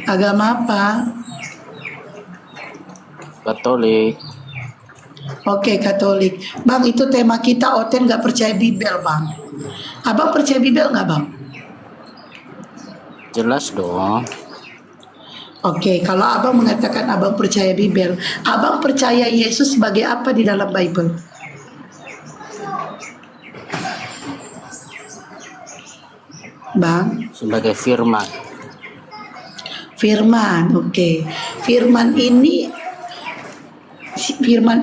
Agama apa? Katolik. Oke, Katolik. Bang, itu tema kita Oten nggak percaya Bibel, Bang. Abang percaya Bibel nggak, Bang? Jelas dong. Oke, kalau abang mengatakan abang percaya Bibel, abang percaya Yesus sebagai apa di dalam Bible? Bang? Sebagai firman. Firman, oke. Firman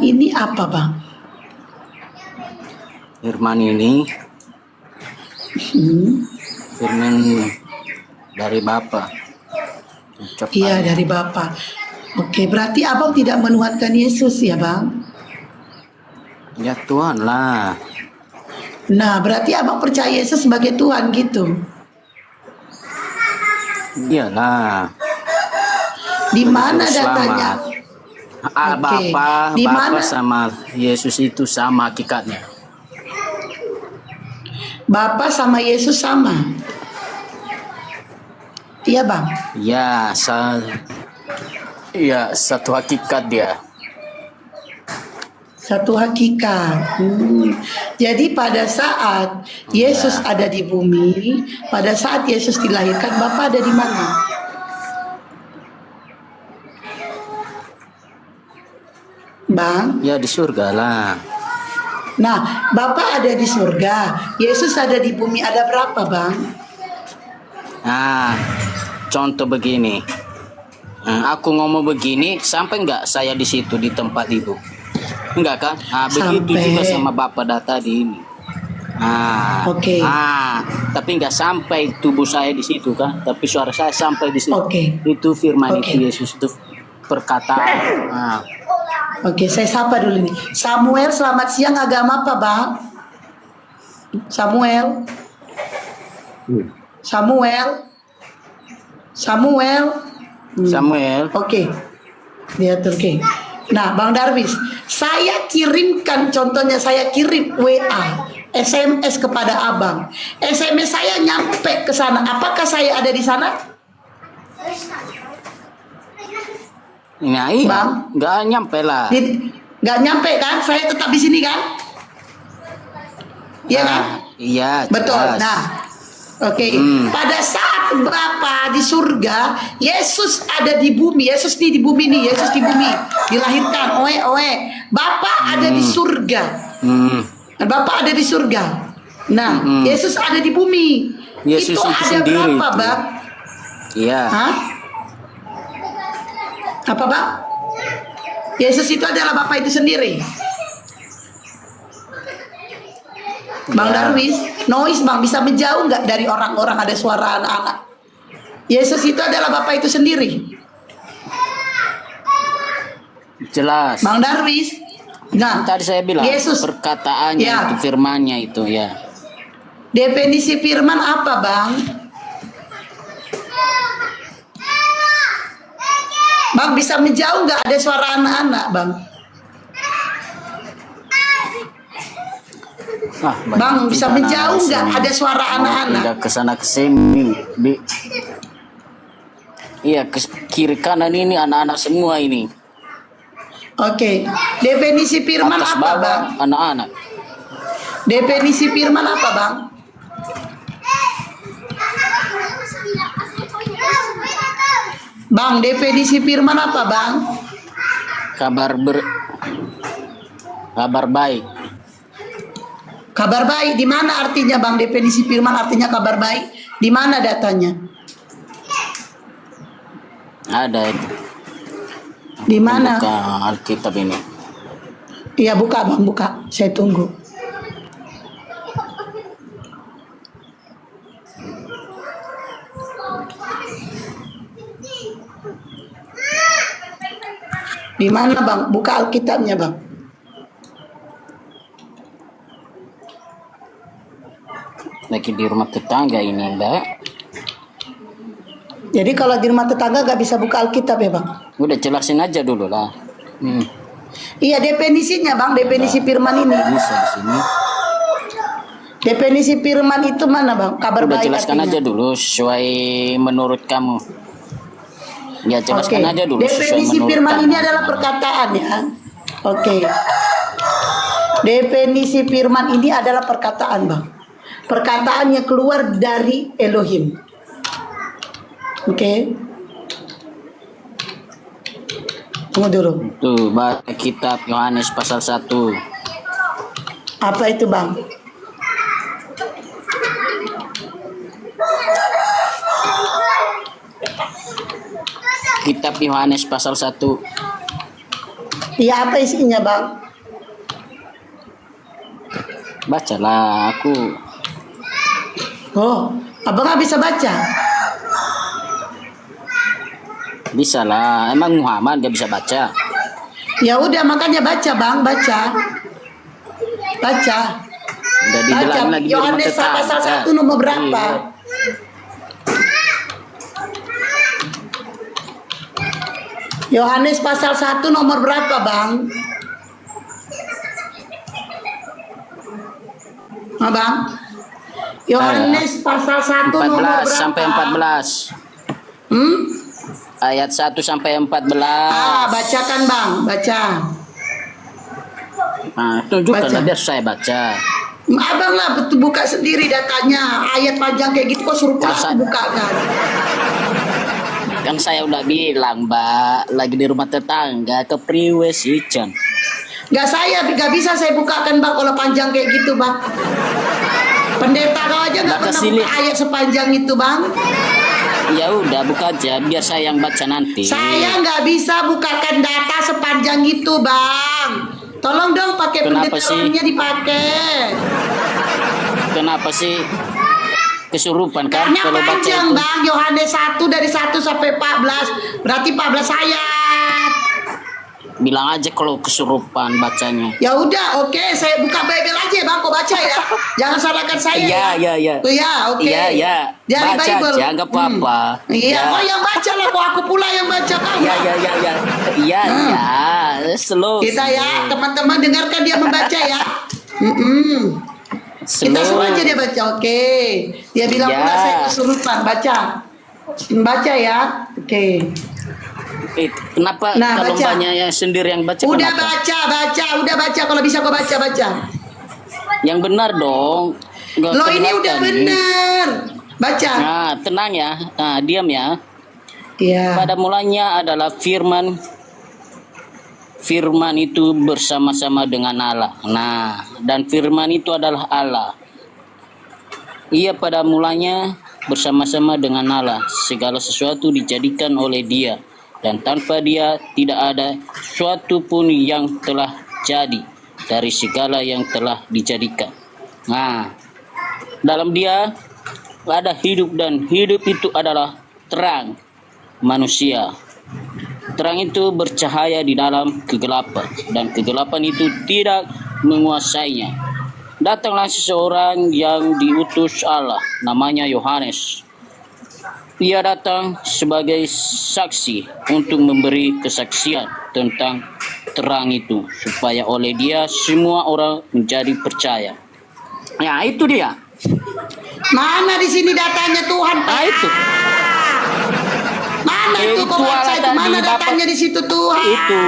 ini apa, Bang? Firman ini firman dari Bapa. Iya, dari Bapa. Oke, berarti abang tidak menuhankan Yesus ya, Bang? Ya Tuhan lah. Nah, berarti abang percaya Yesus sebagai Tuhan gitu. Iyalah. Di mana Juru datanya? selamat. Oke. Bapa Di mana? sama Yesus itu sama hakikatnya. Bapa sama Yesus sama. Iya, Bang. Ya, satu hakikat dia. Satu hakikat. Jadi pada saat Yesus ada di bumi, pada saat Yesus dilahirkan, Bapa ada di mana? Bang? Ya di surga lah. Nah, Bapa ada di surga, Yesus ada di bumi, ada berapa, Bang? Nah, contoh begini. Aku ngomong begini, sampai nggak saya di situ di tempat itu? Enggak kan? Begitu Sampai. juga sama Bapak tadi ini. Oke. Tapi nggak sampai tubuh saya di situ kan? Tapi suara saya sampai di situ. Oke. Itu firman Oke. itu Yesus itu perkataan. Oke, saya sapa dulu nih. Samuel, selamat siang. Agama apa, Bang? Samuel. Samuel. Oke. Dia Turki. Nah, Bang Darwis, saya kirimkan, contohnya saya kirim WA, SMS kepada Abang. SMS saya nyampe ke sana. Apakah saya ada di sana? Nah, iya, Bang? nggak nyampe lah. Nggak nyampe kan? Saya tetap di sini kan? Iya kan? Iya, Betul. jelas. Nah, oke. Pada saat Bapa di surga, Yesus ada di bumi. Yesus di bumi nih. Yesus di bumi dilahirkan. Bapa ada di surga. Bapa ada di surga. Nah, Yesus ada di bumi. Yesus itu ada sendiri berapa, itu. Bang? Iya. Hah? Apa, Bang? Yesus itu adalah Bapa itu sendiri. Bang Darwis, noise Bang, bisa menjauh nggak dari orang-orang, ada suara anak-anak? Yesus itu adalah Bapa itu sendiri. Jelas. Bang Darwis. Nah, Tadi saya bilang Yesus. perkataannya Ya. itu firmannya itu ya. Definisi firman apa, Bang? Bang, bisa menjauh nggak, ada suara anak-anak, Bang? Bang, bisa menjauh nggak, ada suara anak-anak? Tidak kesana kesini. Iya, ke kiri kanan ini anak-anak semua ini. Oke, definisi firman Atas apa, bawah Bang? anak-anak. Definisi firman apa, Bang? Bang, definisi firman apa, Bang? Kabar baik. Kabar baik, di mana artinya, Bang? Definisi firman artinya kabar baik. Di mana datanya? Ada itu. Di mana? Buka Alkitab ini. Iya, buka, Bang, buka. Saya tunggu. Di mana, Bang? Buka Alkitabnya, Bang. Lagi di rumah tetangga ini, Mbak. Jadi kalau di rumah tetangga gak bisa buka Alkitab ya, Bang? Udah jelasin aja dulu lah. Iya, definisinya, Bang, definisi firman ini. Bisa di sini. Definisi firman itu mana, Bang? Kabar Udah baik jelaskan artinya. aja dulu sesuai menurut kamu. Ya jelaskan Oke. aja dulu sesuai Definisi menurut firman kamu ini adalah gimana. perkataan ya. Oke. Definisi firman ini adalah perkataan, Bang. Perkataan yang keluar dari Elohim. Oke. Tunggu dulu. Tuh, baca kitab Yohanes pasal 1. Apa itu, Bang? Kitab Yohanes pasal 1. Iya, apa isinya, Bang? Bacalah aku. Oh, Abang nggak bisa baca? Bisa lah. Emang Muhammad gak bisa baca? Ya udah, makanya baca, Bang, baca. Baca. Udah Baca. dibilang lagi di rumah Yohanes tetangga. pasal 1 nomor berapa? Iya. Yohanes pasal 1 nomor berapa, Bang? Bang? Yohanes pasal 1 nomor 14 berapa? sampai 14. Hmm? Ayat 1 sampai 14. Bacakan, Bang, baca. Nah, tunjukkanlah Baca. biar saya baca. Abang lah betul buka sendiri datanya. Ayat panjang kayak gitu kok suruh pula Masa- aku bukakan. Kan saya udah bilang, Mbak, lagi di rumah tetangga ke Priwe Sican. Gak bisa saya bukakan, Bang, kalau panjang kayak gitu, Bang. Pendeta kau aja gak Baca pernah sini. buka ayat sepanjang itu, Bang. Ya udah buka aja biar saya yang baca nanti. Saya nggak bisa bukakan data sepanjang itu, Bang. Tolong dong pakai Kenapa pendeta sih? lainnya dipakai. Kenapa sih kesurupan kan Karena kalau baca panjang, itu? Bang. Yohanes 1 dari 1 sampai 14. Berarti 14 ayat. Bilang aja kalau kesurupan bacanya. Ya udah, oke, saya buka Bible aja, Bang. Kau baca ya. Jangan salahkan saya. Iya. Oh ya, oke. Iya. Dari Baca Bible. aja, nggak apa-apa. Iya, Ya. kau yang baca lah, kok aku pula yang baca, Bang. Iya. Slow. Kita ya, teman-teman dengarkan dia membaca ya. Kita Slow. suruh aja dia baca, oke. Dia bilang Ya. pula saya kesurupan, baca. Baca ya, oke. Kenapa Nah, kalau baca. banyak yang sendiri yang baca? Udah kenapa? udah baca. Kalau bisa kau baca. Yang benar dong. Nggak Lo ini kelihatan udah nih. bener. Baca. Nah, tenang ya. Nah, diam ya. Iya. Pada mulanya adalah firman. Firman itu bersama-sama dengan Allah. Nah, dan firman itu adalah Allah. Ia pada mulanya bersama-sama dengan Allah. Segala sesuatu dijadikan oleh Dia. Dan tanpa Dia tidak ada sesuatu pun yang telah jadi dari segala yang telah dijadikan. Nah, dalam Dia ada hidup dan hidup itu adalah terang manusia. Terang itu bercahaya di dalam kegelapan dan kegelapan itu tidak menguasainya. Datanglah seseorang yang diutus Allah, namanya Yohanes. Ia datang sebagai saksi untuk memberi kesaksian tentang terang itu, supaya oleh dia semua orang menjadi percaya. Ya, itu dia. Mana di sini datanya Tuhan, Pak? Nah, itu. Mana itu kau Itu baca Allah itu? tadi, Mana Bapak. datanya di situ Tuhan? Itu.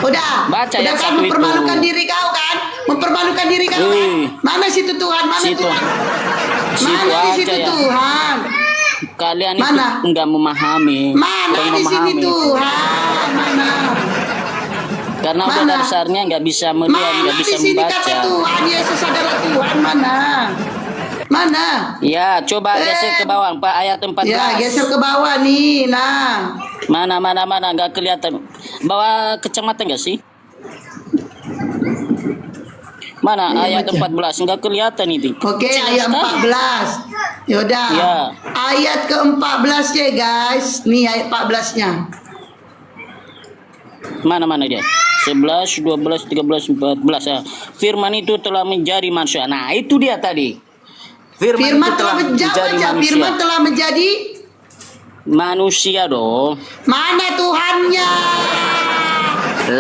Udah. Baca Udah yang kan satu mempermalukan itu. diri kau kan? Mempermalukan diri kau kan? Mana situ Tuhan? Mana Situ. Tuhan? Situ Mana di aja situ ya. Tuhan? Kalian Mana? itu enggak memahami. Mana Kurang di sini memahami. Tuhan? Mana? Karena udah Mana? dasarnya nggak bisa melihat, Mana nggak di bisa sini membaca. kata Tuhan Yesus adalah Tuhan? Mana? Mana? Ya, coba geser ke bawah, Pak, ayat 14. Ya, geser ke bawah nih. Nah. Mana, nggak kelihatan. Bawa kacamata nggak sih? Mana Iya, ayat baca. 14? Nggak kelihatan itu. Oke, Jelas ayat sekali. 14. Yaudah. Ya. Ayat ke-14 ya, guys. Nih ayat 14-nya. Mana dia? 11, 12, 13, 14. Ya. Firman itu telah menjadi manusia. Nah, itu dia tadi. Firman itu telah menjadi manusia. Firman telah menjadi Manusia dong. mana Tuhannya?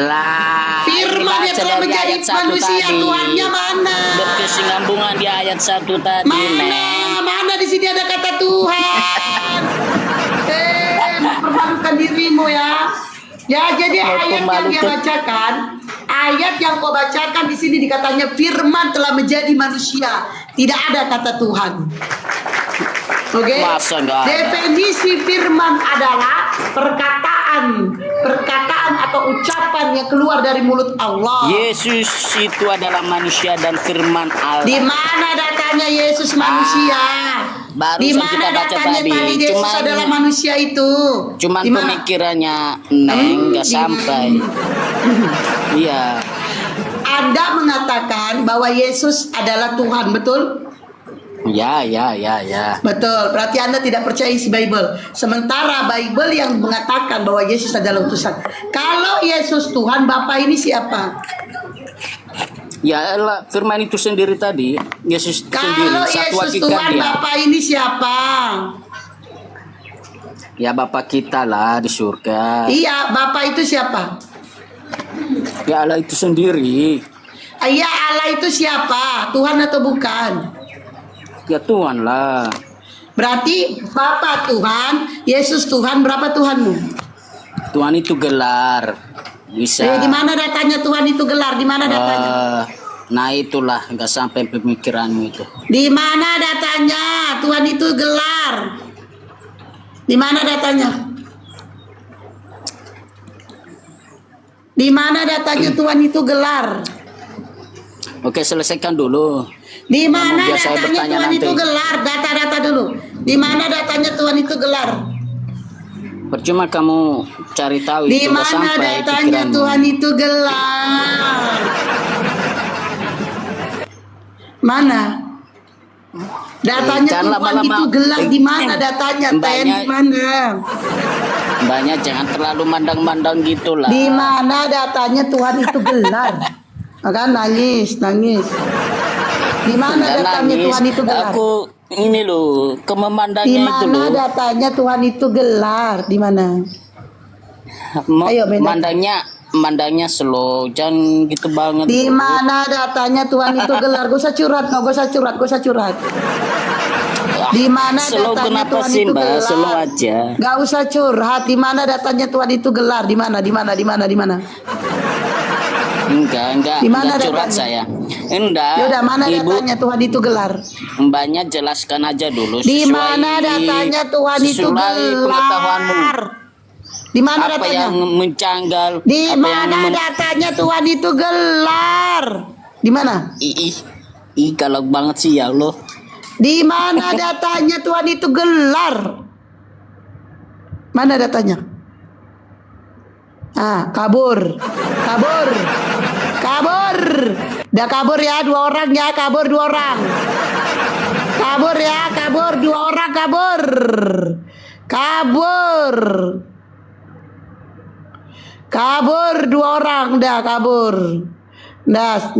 Lah. Firman ini yang baca telah dari menjadi ayat 1 manusia, tadi. Tuhannya mana? Berkesinambungan di ayat 1 tadi, Mana? Neng. Mana di sini ada kata Tuhan? hatimu ya. Ya, jadi ayat yang pemalu dia tuh. bacakan, ayat yang kau bacakan di sini dikatanya firman telah menjadi manusia. Tidak ada kata Tuhan. Oke. Masa nggak ada? Definisi firman adalah perkataan atau ucapan yang keluar dari mulut Allah. Yesus itu adalah manusia dan firman Allah. Di mana datanya Yesus manusia? Di Barusan mana kita baca datanya tadi. tadi Yesus Cuman- adalah manusia itu? Cuman Di mana? pemikirannya Neng nggak sampai. Iya. Anda mengatakan bahwa Yesus adalah Tuhan, betul? Ya. Betul. Berarti Anda tidak percaya isi Bible. Sementara Bible yang mengatakan bahwa Yesus adalah utusan. Kalau Yesus Tuhan, Bapa ini siapa? Ya Allah, firman itu sendiri tadi. Yesus itu sendiri Kalau satu Yesus hakikat Tuhan, dia. Bapa ini siapa? Ya Bapa kita lah di surga. Iya, Bapa itu siapa? Ya Allah itu sendiri. Iya, Allah itu siapa? Tuhan atau bukan? Ya Tuhan lah. Berarti Bapa Tuhan, Yesus Tuhan, berapa Tuhanmu? Tuhan itu gelar. Bisa. Di mana datanya Tuhan itu gelar? Di mana datanya? Nah itulah nggak sampai pemikiranmu itu. Di mana datanya Tuhan itu gelar? Di mana datanya? Di mana datanya Tuhan itu gelar? Oke selesaikan dulu. Di mana Biar saya datanya bertanya Tuhan nanti. itu gelar? Data-data dulu. Di mana datanya Tuhan itu gelar? Percuma kamu cari tahu Di itu nggak mana sampai datanya pikiranmu. Tuhan itu gelar? Mana? Datanya Jangan Tuhan lama-lama. itu gelar di mana datanya? Ten Banyak- di mana? Mbaknya jangan terlalu mandang-mandang gitulah. Di mana datanya Tuhan itu gelar? Maka nangis. Di mana Jangan datanya nangis. Tuhan itu gelar? Aku ini loh Di kememandangnya itu mana loh. datanya Tuhan itu gelar? Di mana? Ayo, benar. Mandangnya slow, jangan gitu banget. Di bro. mana datanya Tuhan itu gelar? Gak usah curhat. Di mana Slow datanya kenapa Tuhan sih itu Mbak? gelar? Slow aja. Gak usah curhat. Di mana datanya Tuhan itu gelar? Di mana? Enggak Di mana curhat datanya? saya. Enggak. Yaudah, mana Ibu, datanya Tuhan itu gelar? Mbaknya jelaskan aja dulu. Di sesuai- mana datanya Tuhan itu sesuai pengetahuanmu. gelar? Di mana Apa datanya? yang mencanggal? Di apa mana yang datanya Tuhan itu gelar? Di mana? Ih, galak banget sih ya Allah. Di mana datanya Tuhan itu gelar? Mana datanya? Kabur. Udah kabur ya 2 orang ya, kabur 2 orang. Kabur ya, kabur 2 orang kabur. Kabur 2 orang, dah kabur. Dah.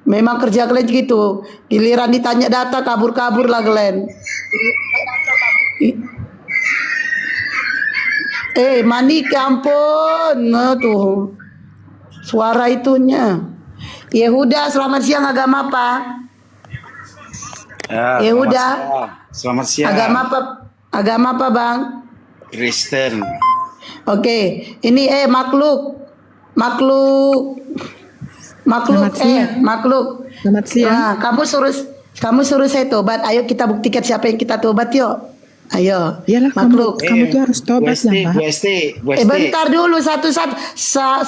Memang kerja kalian gitu. Giliran ditanya data kabur-kabur lah kalian. Manik ya ampun. Nah, tuh. Suara itunya. Yehuda, selamat siang, agama apa? Ya, Yehuda. Selamat siang. Agama apa, Bang? Kristen. Oke, ini makhluk. Selamat siang. Nah, kamu suruh saya tobat. Ayo kita buktikan siapa yang kita tobat yuk. Ayo. Iyalah makhluk. kamu tuh harus tobat lah, Mbak. Bu Esti. Bentar dulu satu-satu.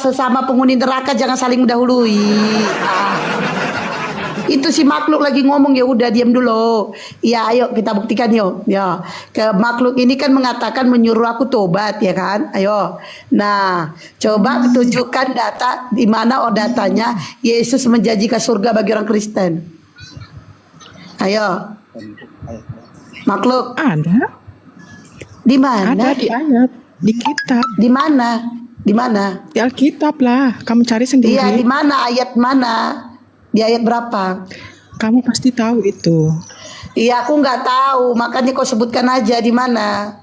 Sesama penghuni neraka jangan saling mendahului. Itu si makhluk lagi ngomong, ya udah diam dulu. Ya ayo kita buktikan yuk. Ya. Ke makhluk ini kan mengatakan menyuruh aku tobat ya kan? Ayo. Nah, coba tunjukkan data di mana datanya Yesus menjanjikan surga bagi orang Kristen. Ayo. Makhluk Ada di mana? di ayat, di kitab, Di mana? Di mana? di Alkitab lah. Kamu cari sendiri. Iya, di mana? Ayat mana? Di ayat berapa? Kamu pasti tahu itu. Iya, aku nggak tahu. Makanya kau sebutkan aja di mana.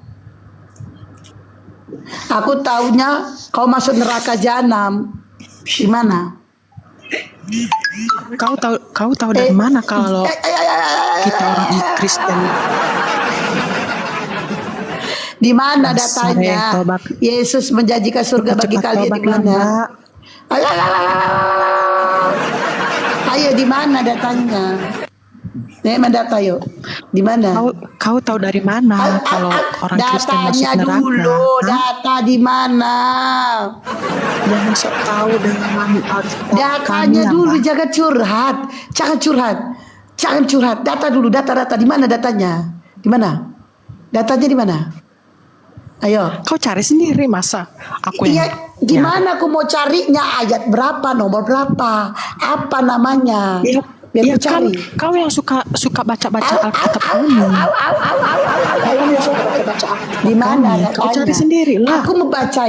Aku taunya kau masuk neraka jahanam. Di mana? Kau tahu dari mana kalau kita orang Kristen? Di mana Dasar datanya? tobat. Yesus menjanjikan surga bagi Cepat kalian di tobatlah, mana? Mbak. Ayo di mana datanya? Mendata yuk. Di mana? Kau tahu dari mana kalau orang Kristen masuk Datanya neraka? dulu, Hah? data di mana? Jangan sok tahu dengan Datanya kami, dulu, Mbak. jangan curhat. Jangan curhat. Jangan curhat. Data dulu, data. Di mana datanya? Di mana? Datanya di mana? Ayo. Kau cari sendiri masa aku Iya, yang gimana aku mau carinya? Ayat berapa, nomor berapa, apa namanya? Iya, Biar iya aku cari. kan kau yang suka baca-baca Alkitab ini. Kau yang suka baca Alkitab Di mana kami. Kau cari sendiri lah. Aku membaca,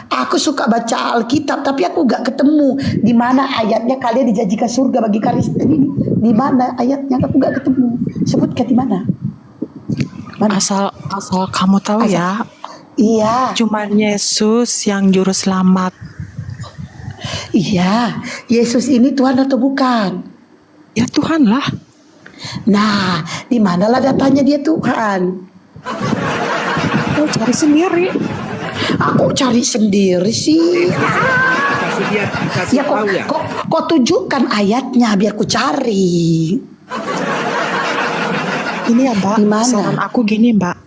aku suka baca Alkitab, tapi aku gak ketemu di mana ayatnya kalian dijanjikan surga bagi Kristen ini. Di mana ayatnya? Aku gak ketemu. Sebutkan di mana? Mana? Asal kamu tahu ya, Iya, cuman Yesus yang juru selamat. iya. Yesus ini Tuhan atau bukan? Ya Tuhan lah. Nah, di manalah datanya dia Tuhan? Kau cari sendiri. Aku cari sendiri sih. Kasih dia kasih Ya tahu ya. kok tunjukkan ayatnya biar ku cari. Ini ya Mbak, Di mana? saran aku gini Mbak.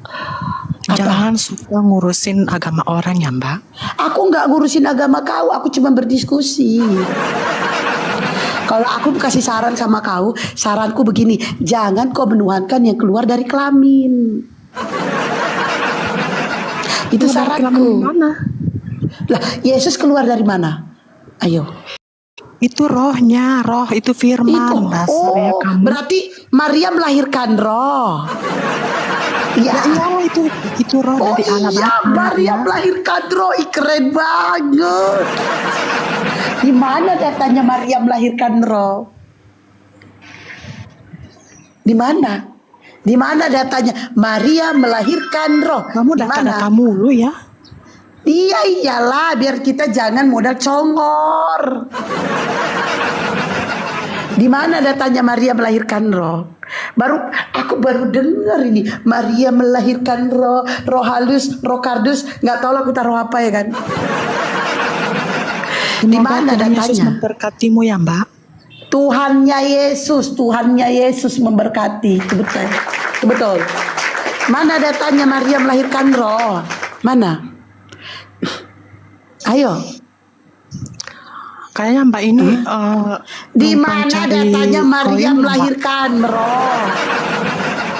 Jangan suka ngurusin agama orang ya Mbak. Aku nggak ngurusin agama kau, aku cuma berdiskusi. Kalau aku kasih saran sama kau, saranku begini, jangan kau menuhankan yang keluar dari kelamin. Itu Keluar dari kelamin saranku. mana? Lah, Yesus keluar dari mana? Ayo. Itu rohnya, roh itu firman. Dasar ya kamu. Berarti Maria melahirkan roh. Iya. Ya iyalah itu roh dari Allah Iya, Bapa. Maria melahirkan roh. Ih, keren banget. Di mana datanya Maria melahirkan roh? Di mana? Di mana datanya Maria melahirkan roh? Kamu Di mana? data-data mulu ya. Iya iyalah, biar kita jangan modal congor. Di mana datanya Maria melahirkan roh? Aku baru dengar ini Maria melahirkan roh, roh halus, roh kardus, nggak tahu lah kita roh apa ya kan? Di Semoga mana Tuhan Yesus datanya? memberkatimu ya Mbak. Tuhannya Yesus memberkati. Itu betul. Itu betul. Mana datanya Maria melahirkan roh? Mana? Ayo. Kayaknya Mbak ini Di numpang mana cari datanya Maria koin, Mbak. melahirkan roh?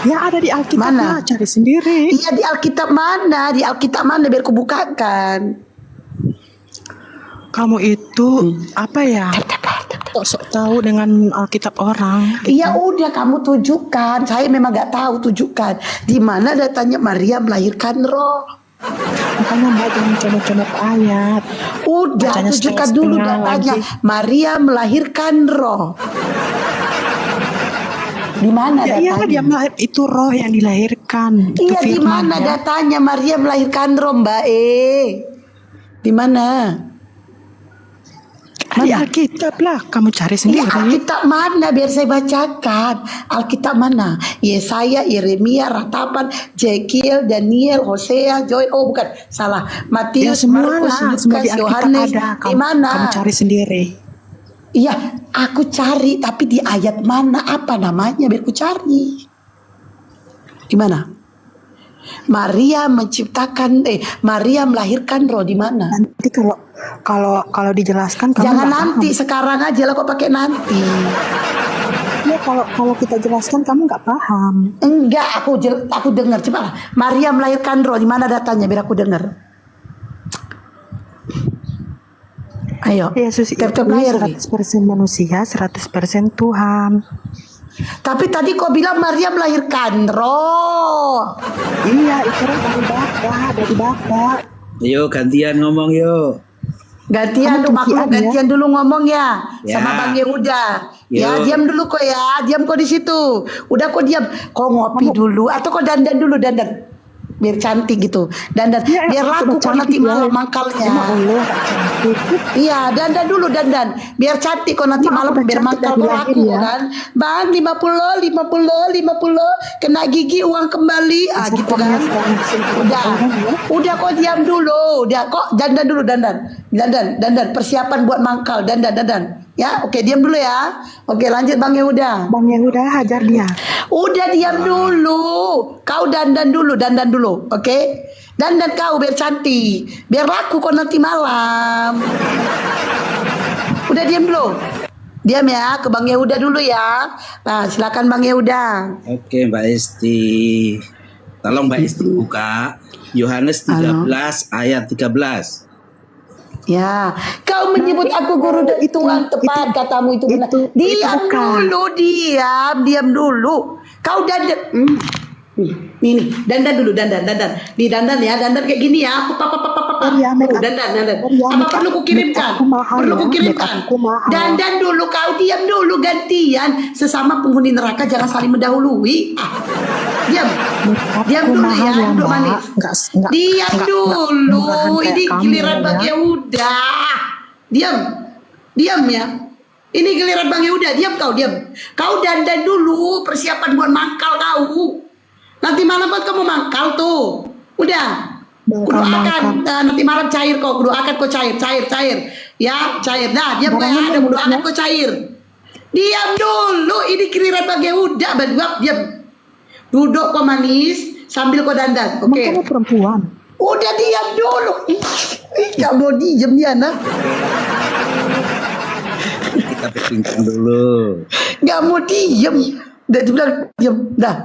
Ya ada di Alkitab Mana? lah, cari sendiri. Iya di Alkitab mana? Di Alkitab mana biar ku bukakan. Kamu itu apa ya? Sok tahu dengan Alkitab orang. Iya udah kamu tunjukkan. Saya memang gak tahu, tunjukkan. Di mana datanya Maria melahirkan roh? Makanya Mbak jangan comot-comot ayat. Udah Bacanya tunjukkan dulu setengah-setengah datanya. lagi. Maria melahirkan roh. Di mana Ya iyalah dia datanya? itu roh yang dilahirkan. Itu Iya di firman mana ya. datanya Maria melahirkan roh Mbak Di mana? Di Alkitab lah, kamu cari Iya sendiri. Alkitab mana biar saya bacakan. Alkitab mana? Yesaya, Yeremia, Ratapan, Jekiel, Daniel, Hosea, Joel. Oh bukan, salah. Ya Matius, semua Markus, lah, semua di Lukas, Alkitab Yohanes. ada. Di mana? Kamu cari sendiri. Iya, aku cari tapi di ayat mana? Apa namanya biar ku cari. Di mana? Maria Maria melahirkan roh di mana? Nanti kalau dijelaskan kamu Jangan nggak nanti, paham. sekarang aja lah kok pakai nanti. Ya kalau kita jelaskan kamu nggak paham. Enggak, aku dengar. Coba lah. Maria melahirkan roh di mana datanya biar aku dengar. Ayo. Yesus itu Tetap layar, Wi. 100% manusia, 100% Tuhan. Tapi tadi kau bilang Maria melahirkan roh. Iya, itu dari Bapak. Yuk gantian ngomong yuk. Gantian Kamu dulu, tukian ya? gantian dulu ngomong ya, Ya. sama Bang Yehuda. Ya, Yuk. diam dulu kok ya, diam kok di situ. Udah kok diam, kok ngopi dulu atau kok dandan dulu dandan. biar cantik gitu. Dandan, Iya, biar emang laku sudah kok nanti cantik, malam ya. mangkalnya. Emang Allah gak cantik. Iya, dandan dulu dandan. Biar cantik kok nanti Emang malam aku udah biar cantik mangkal dari kok lahir, laku ya. kan. Bang 50 kena gigi uang kembali. Ah gitu kan. Udah kok diam dulu. Udah kok dandan dulu dandan. Dandan persiapan buat mangkal dandan. Ya, oke diam dulu ya. Oke, lanjut Bang Yehuda. Bang Yehuda hajar dia. Udah diam dulu. Kau dandan dulu. Oke? Dandan kau biar cantik. Biar laku kok nanti malam. Udah diam dulu. Diam ya, ke Bang Yehuda dulu ya. Nah, silakan Bang Yehuda. Oke Mbak Esti. Tolong Mbak Esti buka Yohanes 13 ayat 13. Ya, kau menyebut aku guru dan Tuhan, tepat katamu itu benar. Diam bukan. dulu, diam dulu. Kau dandan. Nih, dandan dulu, dandan. Di dandan ya, dandan kayak gini ya. Iya, make up. Dandan. Iya, Apa make up. perlu kukirimkan? Make upku mahal, Perlu ya. kukirimkan. Make upku mahal. Dandan dulu, kau diam dulu gantian. Sesama penghuni neraka jangan saling mendahului. Diam. Diam dulu ya, duduk manis. Diam dulu. Ini giliran Bang Yehuda. Diam ya. Ini giliran Bang Yehuda. Diam kau, diam. Kau dandan dulu, persiapan buat mangkal kau. Nanti malam buat kamu mangkal tuh. Udah. Kudu akan nanti malam cair kau. Kudu akan kau cair. Ya, cair. Nah, diam kau ya. Ada kudu akan kau cair. Diam dulu. Ini giliran Bang Yehuda. Diam. Duduk kau manis sambil kau dandan. Emang Oke. kamu perempuan? Udah diam dulu. Gak mau diam dia nah. Kita berbincang dulu. Gak mau diem. Udah dibilang diem. Dah.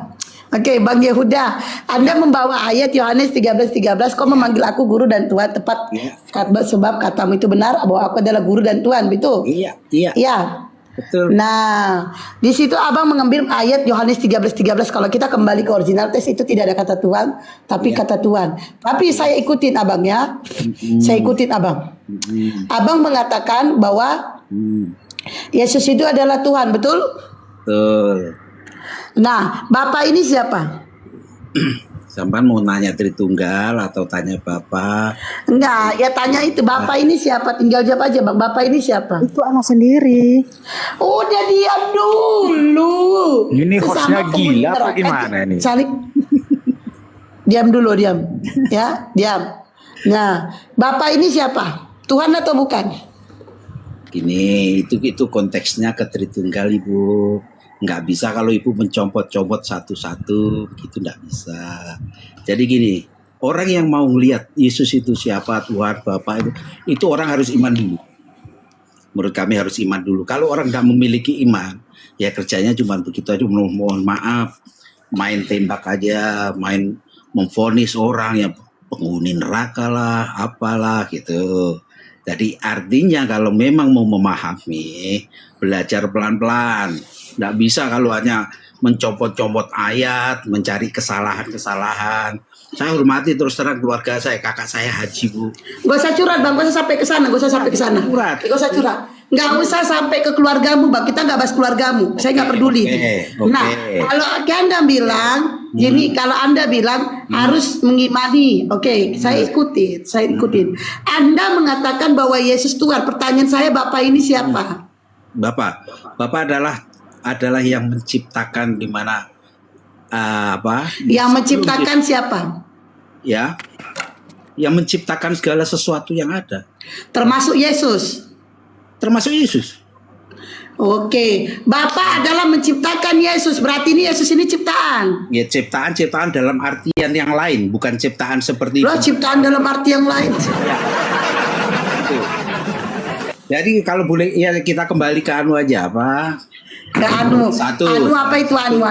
Oke, Bang Yehuda, Anda membawa ayat Yohanes 13, kau memanggil aku guru dan Tuhan, tepat sebab katamu itu benar bahwa aku adalah guru dan Tuhan, betul? Iya. Iya. Betul. Nah, di situ Abang mengambil ayat Yohanes 13. Kalau kita kembali ke original teks itu tidak ada kata Tuhan, tapi kata Tuhan. Tapi saya ikutin Abang ya. Saya ikutin Abang. Abang mengatakan bahwa Yesus itu adalah Tuhan, betul? Betul. Nah, Bapak ini siapa? Sampan mau nanya Tritunggal atau tanya Bapak? Enggak, ya tanya itu Bapak ini siapa? Tinggal jawab aja Bang, Bapak ini siapa? Itu anak sendiri. Udah diam dulu. Ini hostnya Sesama gila penghuni apa neraka gimana ini? Cari. Diam dulu, diam. Ya, diam. Nah, Bapak ini siapa? Tuhan atau bukan? Gini, itu konteksnya ke Tritunggal Ibu. Nggak bisa kalau Ibu mencopot-copot satu-satu, gitu nggak bisa. Jadi gini, orang yang mau melihat Yesus itu siapa, Tuhan, Bapak itu orang harus iman dulu. Menurut kami harus iman dulu. Kalau orang nggak memiliki iman, ya kerjanya cuma begitu aja, mohon maaf, main tembak aja, main memvonis orang yang penghuni neraka lah, apalah gitu. Jadi artinya kalau memang mau memahami, belajar pelan-pelan. Nggak bisa kalau hanya mencopot-copot ayat, mencari kesalahan-kesalahan. Saya hormati terus terang keluarga saya, kakak saya haji Bu. Gak usah curhat Bang, gak usah sampai ke sana, gak usah sampai ke sana. Curhat. Gak usah curhat. Gak usah sampai ke keluargamu Bang, kita gak bahas keluargamu. Saya gak peduli itu. Oke. Nah, kalau Anda bilang, jadi kalau Anda bilang harus mengimani, oke, saya ikutin. Anda mengatakan bahwa Yesus Tuhan. Pertanyaan saya, Bapak ini siapa? Bapak adalah yang menciptakan di mana Yang menciptakan siapa? Ya, yang menciptakan segala sesuatu yang ada, Termasuk Yesus. termasuk Yesus. Oke, Bapak adalah menciptakan Yesus. Berarti ini Yesus ini ciptaan. Ya, ciptaan dalam artian yang lain, bukan ciptaan seperti Loh, ciptaan dalam arti yang lain. itu. Jadi kalau boleh ya kita kembali ke anu aja apa? Ke anu. Satu. Anu apa itu anu.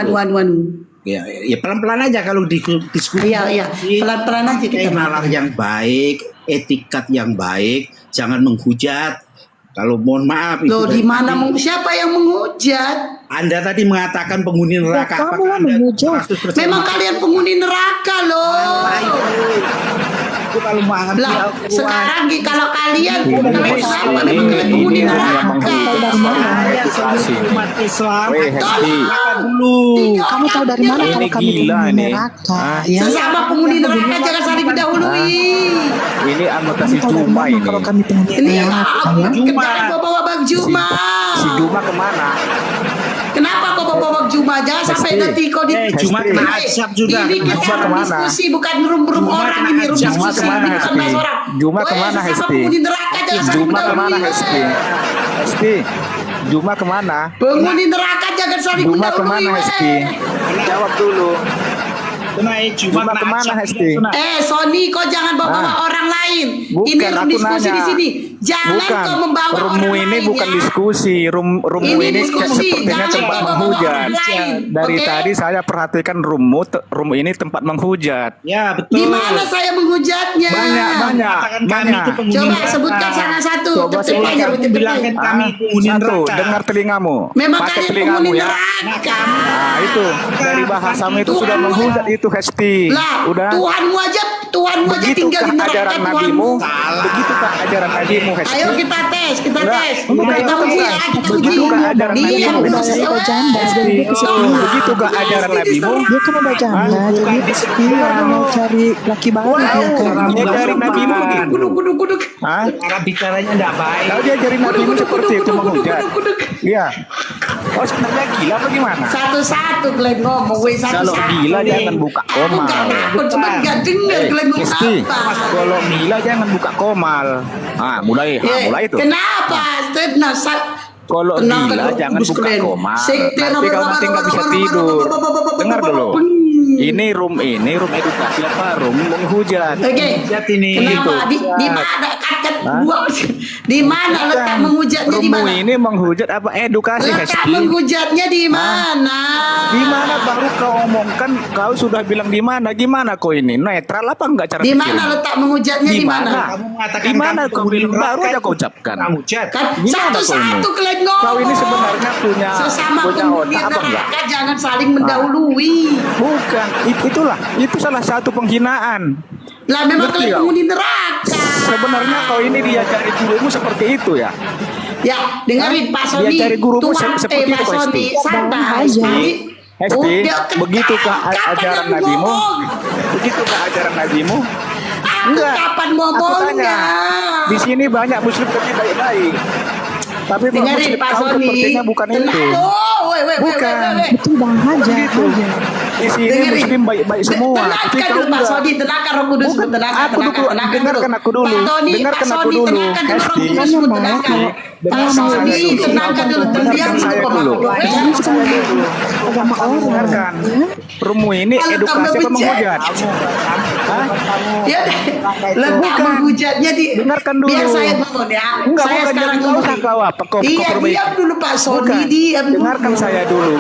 Ya pelan-pelan aja kalau diskusi. Iya. Pelan-pelan aja kita. Nalar yang baik, etikat yang baik, jangan menghujat. Kalau mohon maaf Loh, di mana siapa yang menghujat? Anda tadi mengatakan penghuni neraka. kamu Apakah lah Anda menghujat. 100% Memang kalian penghuni neraka loh. itu kalau memahami Lah, Al-Quran. sekarang kalau kalian Ini- sama ini- kalian penghuni ini orang neraka. yang menghujat. Saya sebagai umat Islam Weh, Hesti. dulu. Kamu tahu dari mana Ini kalau kami gila penghuni nih. neraka? Hah? Ya. Sesama penghuni neraka ini anggota si Kami tahu dari Juma mana ini. kalau kami penghuni Ini neraka ya? kenapa bawa Bang Juma? Si Juma kemana? Kenapa kau bawa Bang Juma? Jangan sampai Hesti. nanti kau di Cuma Hesti. kena azab juga. Ini kita Juma kemana? diskusi bukan room Juma orang kena ini, room azab. Juma diskusi kemana, ini bukan Hesti? bahas orang. Juma Weh, kemana, sesama Hesti? penghuni neraka jangan saling Juma kemana mendahului, Hesti? weh. Hesti. Juma kemana? Penghuni neraka jangan saling Juma mendahului, kemana weh. Hesti? Jawab dulu. Cuma Juma kemana, Hesti? Sony, kau jangan bawa-bawa Ah. orang lain. Bukan, Ini room aku diskusi nanya. di sini. Jangan Bukan. kau membawa Roommu orang ini lain, bukan ya. diskusi. Roommu Ini ini diskusi, sepertinya jangan tempat bawa-bawa menghujat. orang lain, Dari oke? tadi saya perhatikan room ini tempat menghujat. Ya betul. Di mana saya menghujatnya? Banyak. Katakan kami itu penghuni Coba neraka. sebutkan salah satu. Coba Tertib aja, sebutkan. tertib Bilangkan aja. kami penghuni Satu, neraka. dengar telingamu. Memang Pakai kalian telingamu penghuni ya. neraka. Nah, itu dari bahasamu itu Tuhan sudah mu- menghujat itu Hesti. Lah, Udah. Tuhanmu aja tinggal Begitukah di neraka ajaran Tuhanmu. nabimu? Begitukah ajaran nabimu Hesti? Ayo kita tes, kita Enggak, tes. enggak, Kita uji ya, kita uji. Begitukah ajaran Dia nabimu? yang Hesti? berusaha, Kau janda, jadi dia ke sini. Begitukah ajaran nabimu? Dia kan udah janda, jadi dia mau cari laki baru dia kan. Dia dari nabimu begitu. Kuduk. Hah? Cara bicaranya tidak baik. Kau diajarin nabimu seperti itu menghujat. Kuduk. Iya. Oh sebenarnya gila apa gimana? Satu-satu kalian ngomong, weh Kalau satu-satu. gila jangan buka Aku gak komal. takut, cuma gak denger kalian ngomong Hesti, apa. kalau gila jangan buka komal. Ah, mulai itu. Kenapa? Nah, Kalau Tenang, gila kan, jangan Gus buka Klen. komal. Sekte, Nanti kau nanti nggak bisa tidur. Dengar dulu. Ini room edukasi apa? Room menghujat. Oke. Hujat ini. Kenapa? Gitu. Di mana kan Hah? dua? Di mana letak menghujatnya di Roommu mana? ini menghujat apa? Edukasi Letak Hesti. menghujatnya di mana? Di mana baru kau omongkan? Kau sudah bilang di mana? Gimana kau ini? Netral apa enggak cara Di pikirmu? mana letak menghujatnya di mana? Kamu mengatakan Di mana kami kau penghuni bilang? Baru neraka aja kau itu. ucapkan. Kamu hujat. Kan Gimana satu-satu kau kalian ngomong. Kau ini sebenarnya punya sesama penghuni otak apa enggak? neraka jangan saling mendahului. Bukan, itu salah satu penghinaan. Lah memang Ngerti kalian kau? penghuni neraka. Sebenarnya kau ini diajari gurumu seperti itu ya. Ya, dengerin Pak Sony. Dia cari gurumu Tuhan, seperti Pak itu, Sony, Hesti. santai. Hesti. Hesti, Udah, begitukah kapan ajaran aku nabimu? ngomong? Begitukah ajaran nabimu? Aku Enggak. kapan Aku ngomongnya? tanya. Di sini banyak muslim tapi baik-baik. Tapi kok Dengerin muslim Pak kau Sony. sepertinya bukan itu. Oh, weh. Bukan. Itu bang aja, Begitu. aja. Di sini Dengerin. muslim baik-baik semua. Tapi Tenangkan kau dulu Pak enggak. Sony, tenangkan Roh Kudus, Bukan, tenangkan, aku dulu, dengarkan aku dulu. Pak Tony, Dengarkan Pak aku Sony, dulu. tenangkan dulu Roh Hesti. Kudus, tenangkan. Dengarkan Pak saya Sony, dulu. tenangkan dulu, Dengarkan diam saya dulu, dulu. Pak. Ini sama agama orang. Dengarkan. Rumu ini Kalau edukasi tambah apa becek. menghujat? Hah? Ya, letak Bukan. menghujatnya di. Dengarkan dulu. Biar saya ngomong ya. Enggak, Saya bukan sekarang jadi ngomong. ngomong kau apa? Kau Iya, perbaiki. diam dulu Pak Sony, Bukan. diam dulu. Dengarkan saya dulu.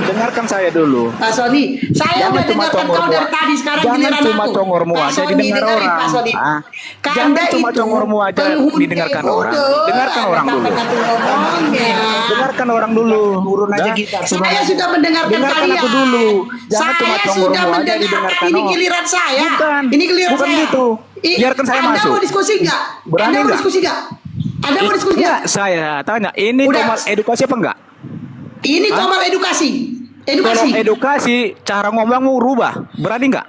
Dengarkan saya dulu. Pak Sony, saya Jangan udah cuma dengarkan kau congormu. dari tadi, sekarang Jangan giliran cuma aku. congormu Pak aja Sony, didengar dengerin, orang. Pak Sony. Ah. Kanda Jangan cuma itu congormu aja penghuni didengarkan udah, orang. Dengarkan orang dulu. kapan aku ngomongnya. Dengarkan orang dulu. Turun aja Dah. kita. Saya sudah mendengarkan Dengarkan kalian. aku dulu. Jangan Saya cuma sudah congormu aja mendengarkan, didengarkan ini orang. giliran saya. Bukan. Ini giliran Bukan saya. gitu. Biarkan saya Anda masuk. mau diskusi nggak? Berani Anda mau nggak? diskusi nggak? Anda mau diskusi Enggak, nggak? saya tanya. Ini Udah. komal edukasi apa enggak? Ini komal edukasi. Kalau Edukasi. edukasi, cara ngomongmu rubah. Berani enggak?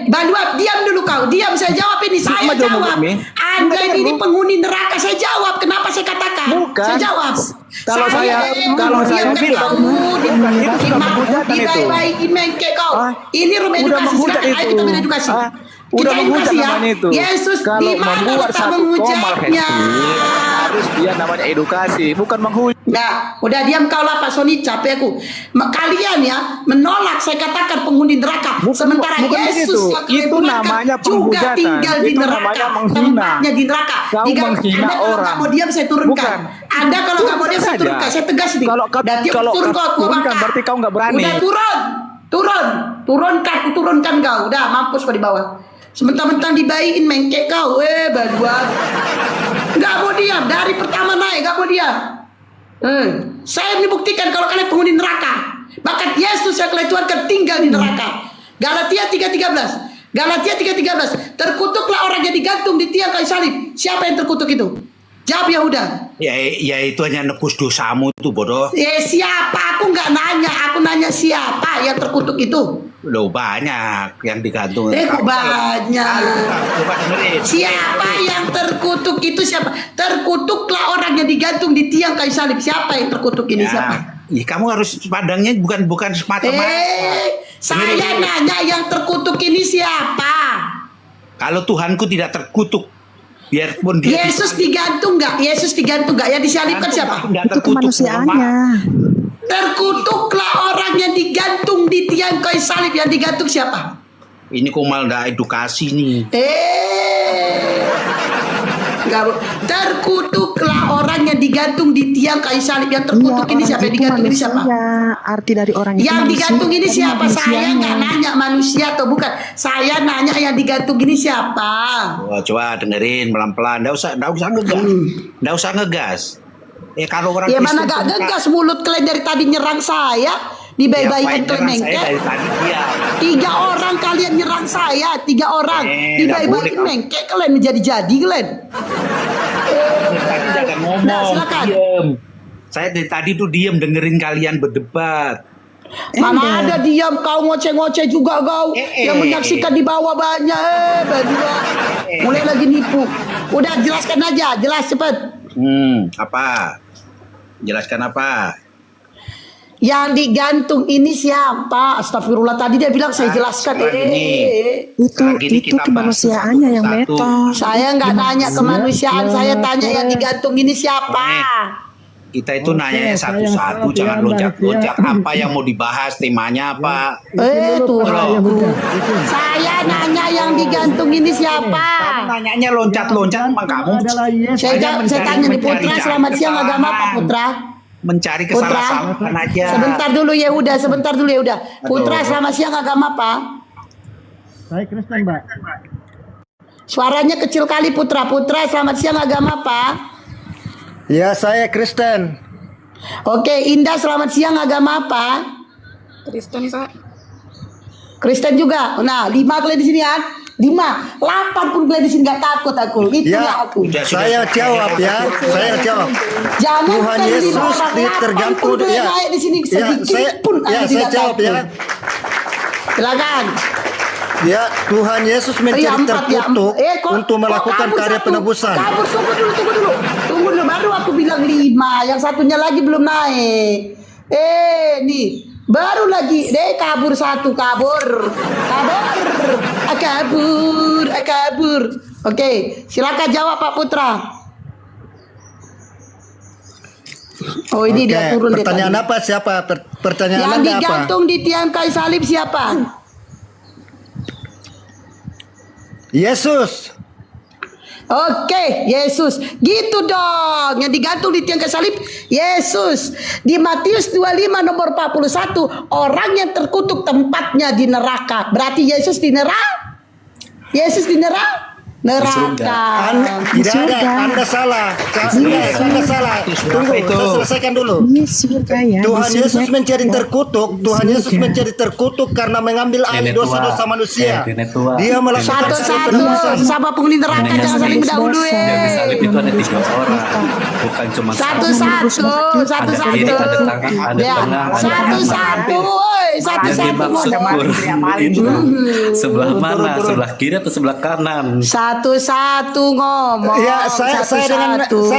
Bang Duap, diam dulu kau. Diam, saya jawab ini. Saya Sama dong, jawab. Bumi. Anda Enggak, ini Bu. penghuni neraka. Saya jawab. Kenapa saya katakan? Bukan. Saya jawab. Kalau saya diam bilang, bukan itu sudah menghujatkan itu. Dibaik-baikin mengke kau. Ah, Ini room udah edukasi. menghujat Silakan, ayo itu. kita beredukasi. Ah, Kita udah menghujat edukasi ya. namanya itu. Yesus Kalau di mana membuat letak satu komal menghujatnya? Hesti, harus dia namanya edukasi, bukan menghujat. Nah, udah diam kau lah Pak Sony, capek aku. Kalian ya menolak saya katakan penghuni neraka. Sementara bukan Yesus begitu. yang kalian Itu tuhankan namanya juga penghujatan. tinggal di Itu neraka. namanya menghina. Tempatnya di neraka. Kau menghina Anda kalau orang. nggak mau diam saya turunkan. Bukan. Anda kalau nggak mau diam saya Saja. turunkan. Saya tegas nih. Kalau kau Dan dia kalau turun kau, gua turunkan bakar. berarti kau nggak berani. Udah turunkan kau. Udah mampus kau di bawah. Sementara-mentang dibaikin mengkek kau. Baduan. Nggak mau diam. Dari pertama naik nggak mau diam. Saya membuktikan kalau kalian penghuni neraka. Bahkan Yesus yang kalian tuhankan tinggal di neraka. Galatia 3:13. Galatia 3:13. Terkutuklah orang yang digantung di tiang kayu salib. Siapa yang terkutuk itu? Jawab Yahuda. Ya itu hanya nebus dosamu itu bodoh. Siapa? Aku nggak nanya. Aku nanya siapa yang terkutuk itu. Loh banyak yang digantung. Kok banyak? Coba dengerin. Siapa yang terkutuk itu siapa? Terkutuklah orang yang digantung di tiang kayu salib. Siapa yang terkutuk ini siapa? Ya, kamu harus pandangnya bukan semata-mata. Saya nanya yang terkutuk ini siapa? Kalau Tuhanku tidak terkutuk, biarpun dia Yesus digantung nggak? Yesus digantung nggak? Yang disalibkan siapa? Itu kemanusiaannya. Terkutuklah orang yang digantung di tiang kayu salib. Yang digantung siapa? Ini kok malah nggak edukasi nih. Enggak, terkutuklah orang yang digantung di tiang kayu salib. Yang terkutuk ini siapa? Yang digantung ini siapa? Arti dari orang itu Yang digantung ini manusia, siapa? Saya nggak nanya manusia atau bukan. Saya nanya yang digantung ini siapa? Wah, coba dengerin pelan-pelan. Nggak usah ngegas. Nggak usah ngegas. Kalau orang Ya Kristen mana gak suka- ngegas, mulut kalian dari tadi nyerang saya. Dibaik-baikan kalian mengke. Dari tadi dia. 3 orang kalian nyerang saya. 3 orang. Dibaik-baikin nggak boleh, mengke kalian menjadi-jadi kalian. Dari tadi jangan ngomong. Nah, silakan. Diem. Saya dari tadi tuh diem dengerin kalian berdebat. Mana ada diam, kau ngoceh-ngoceh juga kau. Yang menyaksikan di bawah banyak. Berdua. Mulai lagi nipu. Udah jelaskan aja, jelas cepet. Apa? Jelaskan apa? Yang digantung ini siapa? Astagfirullah, tadi dia bilang saya jelaskan. Itu kemanusiaannya yang meto. Saya nggak nanya kemanusiaan, saya tanya yang digantung ini siapa? Kita itu nanya satu-satu, jangan loncat-loncat. Apa yang mau dibahas, temanya apa? Tuhan. Saya nanya yang digantung ini siapa? Nanyanya loncat-loncat, emang kamu? Saya tanya nih Putra, selamat siang, agama apa Putra? Mencari Putra, kesalahan aja. sebentar dulu ya udah, sebentar dulu ya udah. Putra, selamat siang, agama apa? Saya Kristen, Mbak. Suaranya kecil kali Putra. Putra, selamat siang, agama apa? Ya, saya Kristen. Oke, Indah, selamat siang, agama apa? Kristen, Pak. Kristen juga. Nah, 5 kalian di sini kan? 5, 8 pun kalian di sini nggak takut aku. Itu ya aku. Saya jawab ya. Saya jawab. Jangan Tuhan Yesus tergantung ya. Di sini sedikit pun ya, saya jawab ya. Silakan. Ya, Tuhan Yesus menjadi terkutuk untuk melakukan karya penebusan. Kabur, tunggu dulu. Tunggu dulu, baru aku bilang 5. Yang satunya lagi belum naik. Nih. Baru lagi kabur 1, kabur. Oke, silakan jawab Pak Putra. Oh, ini dia turun. Pertanyaan apa? Siapa? Pertanyaan yang Anda apa? digantung di tiang kayu salib siapa? Yesus. Oke, Yesus. Gitu dong. Yang digantung di tiang kayu salib Yesus. Di Matius 25 nomor 41, orang yang terkutuk tempatnya di neraka. Berarti Yesus di neraka? Yesus di neraka? Neraka. Tidak ada, Anda salah. Anda salah. Tunggu, saya selesaikan dulu. Tuhan Yesus menjadi terkutuk. Tuhan Yesus menjadi terkutuk karena mengambil alih dosa-dosa manusia. Dia melakukan satu-satu. Sama penghuni neraka jangan saling mendahului. Yang disalib itu ada 3 orang, bukan cuma satu-satu. Ada kiri, ada tengah, ada tengah, ada satu-satu. yang dimaksud itu sebelah mana? Sebelah kiri atau sebelah kanan? Satu-satu ngomong. Ya, saya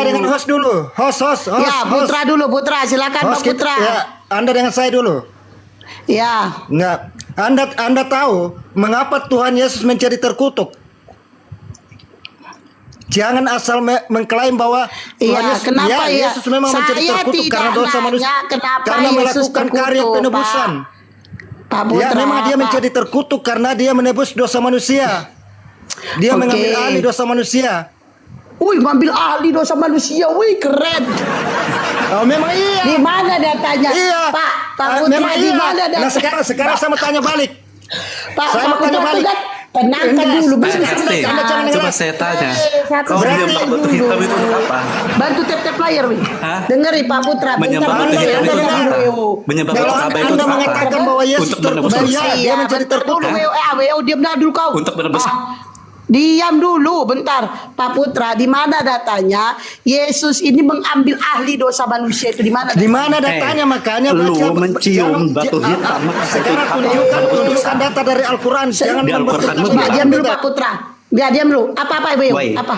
dengan host dulu. Host. Ya, Putra dulu, Putra. Silakan Pak Putra. Ya, Anda dengan saya dulu. Ya. Enggak. Anda tahu mengapa Tuhan Yesus menjadi terkutuk? Jangan asal mengklaim bahwa Tuhan Yesus, kenapa ya? Yesus memang menjadi terkutuk karena dosa manusia, karena melakukan karya penebusan. Pak Putra, ya, memang dia menjadi terkutuk karena dia menebus dosa manusia. Dia mengambil alih dosa manusia. Wih, ngambil alih dosa manusia. Wih, keren. Oh, memang iya. Di mana datanya? Iya. Pak Putra, memang di iya. mana datanya? Nah, sekarang saya mau tanya balik. Saya mau tanya balik. Tenangkan dulu. Coba saya tanya. Kau menyembah batu hitam itu untuk apa? Bantu tap-tap layar, Wih. Dengerin Pak Putra. Menyembah batu hitam itu untuk apa? Menyembah batu Ka'bah itu untuk apa? Bahwa Yesus Untuk menebus dosa. dia menjadi terkutuk. Diam dah dulu kau. Untuk menebus Diam dulu, bentar, Pak Putra. Di mana datanya Yesus ini mengambil ahli dosa manusia itu? Di mana? Di mana datanya? Makanya lu baca mencium batu hitam. Sekarang tunjukkan data dari Al-Quran. Jangan Di Al-Quran membentuk- Coba diam dulu Pak Putra. Diam dulu. Apa Ibu? Woi. Apa?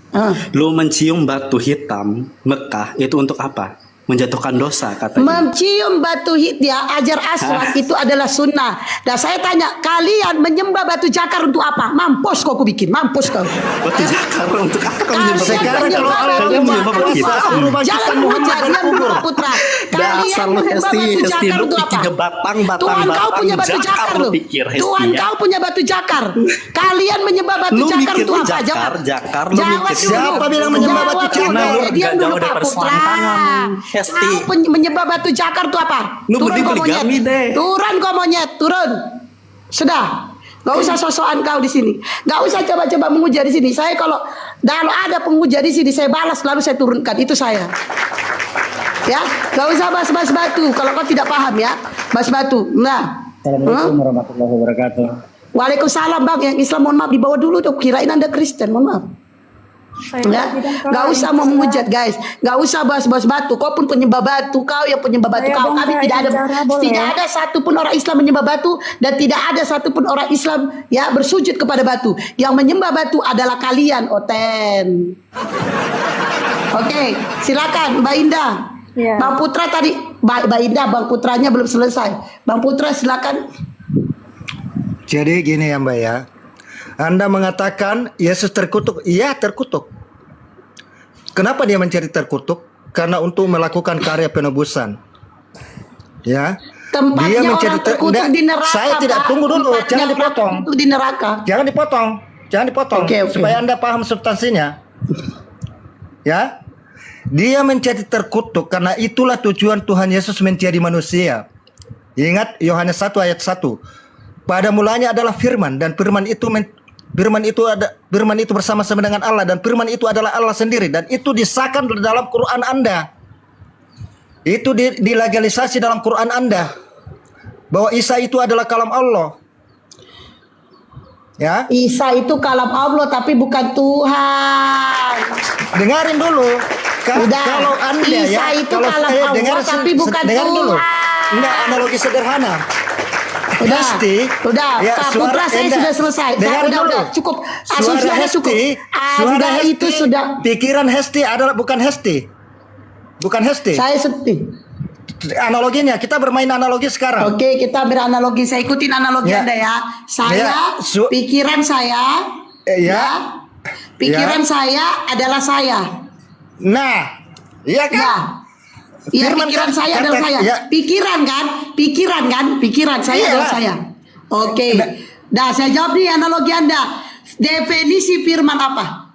Ah. Lu mencium batu hitam Mekah itu untuk apa? Menjatuhkan dosa katanya. Mencium batu Hajar Aswad itu adalah sunnah. Dan saya tanya, kalian menyembah batu jakar untuk apa? Mampus kau bikin, mampus kau. Batu jakar untuk apa kamu Kalian menyembah batu Sekarang jakar? kalau Kalian menyembah batu hitam. Jangan menghujat, diam dulu Pak Putra. Kalian Dasar lu menyembah Hesti, batu Hesti jakar lu untuk pikir apa? batang Tuhan kau punya batu jakar lu loh. pikir Hesti Tuhan ya. kau punya batu jakar. Kalian menyembah batu Lu jakar mikir untuk lu apa? jakar, lu Jawab mikir dulu. siapa bilang menyembah Jawab batu dulu. jakar? Nah, lu Diam nggak dulu jauh dari Pak Putra. perselangkangan, Hesti. Kau menyembah batu jakar itu apa? Lu Turun mending kau monyet. poligami deh. Turun kau monyet, turun. Sudah. Gak usah sosokan kau di sini. Gak usah coba-coba mengujar di sini. Saya kalau ada pengujar di sini saya balas lalu saya turunkan. Itu saya. Ya, gak usah bahas-bahas batu. Kalau kau tidak paham ya, bahas batu. Nah. Assalamualaikum warahmatullahi wabarakatuh. Waalaikumsalam Bang. Yang Islam mohon maaf dibawa dulu dong. Kirain Anda Kristen, mohon maaf. Ya, gak usah mau menghujat guys, gak usah bahas-bahas batu. Kau pun penyembah batu, kau yang penyembah batu. Kau kami tidak ada satupun orang Islam menyembah batu dan tidak ada satupun orang Islam ya bersujud kepada batu. Yang menyembah batu adalah kalian, Oten. Oke, silakan Mbak Indah. Ya. Bang Putra tadi, Mbak Indah, Bang Putranya belum selesai. Bang Putra silakan. Jadi gini ya Mbak ya. Anda mengatakan Yesus terkutuk. Iya terkutuk. Kenapa dia menjadi terkutuk? Karena untuk melakukan karya penebusan. Ya. Tempatnya Dia menjadi orang terkutuk di neraka. Saya tidak, Pak. tunggu dulu. Tempatnya Jangan dipotong. terkutuk di neraka. Jangan dipotong. Jangan dipotong. Oke. Supaya Anda paham substansinya. Ya. Dia menjadi terkutuk karena itulah tujuan Tuhan Yesus menjadi manusia. Ingat Yohanes 1 ayat 1. Pada mulanya adalah firman dan firman itu bersama-sama dengan Allah dan firman itu adalah Allah sendiri dan itu disahkan dalam Quran Anda. Itu dilegalisasi dalam Quran Anda bahwa Isa itu adalah kalam Allah. Ya. Isa itu kalam Allah tapi bukan Tuhan. Dengarin dulu. Udah. Kalau Anda Isa ya, itu kalam Allah tapi bukan dengar dulu. Tuhan. Enggak, analogi sederhana. Udah, Hesti, udah, ya, Pak suara Putra saya Anda. sudah selesai. Dengar Udah, dulu. cukup. Suara Asumsi Anda Hesti, cukup. suara Anda Hesti, itu sudah. pikiran Hesti adalah bukan Hesti. Bukan Hesti. Saya sedih. Analoginya, kita bermain analogi sekarang. Oke, kita beranalogi. Saya ikutin analogi Ya. Anda ya. Saya, Ya, pikiran saya, Ya. pikiran Ya. saya adalah saya. Nah, iya kan? Ya. Iya, Firman pikiran kan, saya kata- adalah saya. ya. Pikiran saya Iya. adalah saya. Oke. Nah. Nah, saya jawab nih analogi Anda. Definisi firman apa?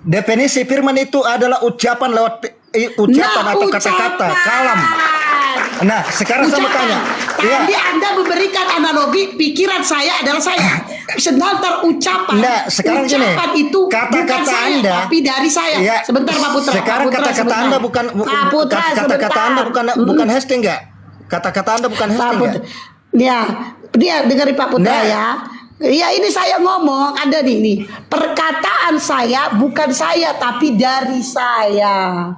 Definisi firman itu adalah ucapan lewat ucapan atau kata-kata, kalam. Nah, sekarang saya mau tanya. Tadi Iya. Anda memberikan analogi pikiran saya adalah saya. Sedangkan ucapan, Nah, sekarang gini, ucapan itu bukan kata-kata saya, Anda, tapi dari saya. Iya. Sebentar Pak Putra. Sekarang Pak Putra, kata-kata sebentar. Anda bukan Pak Putra, kata-kata Anda bukan Hesti enggak? Kata-kata Anda bukan Hesti Pak enggak? Putra. Dia dengerin Pak Putra Nah. ya. Ya ini saya ngomong ada nih. Perkataan saya bukan saya tapi dari saya.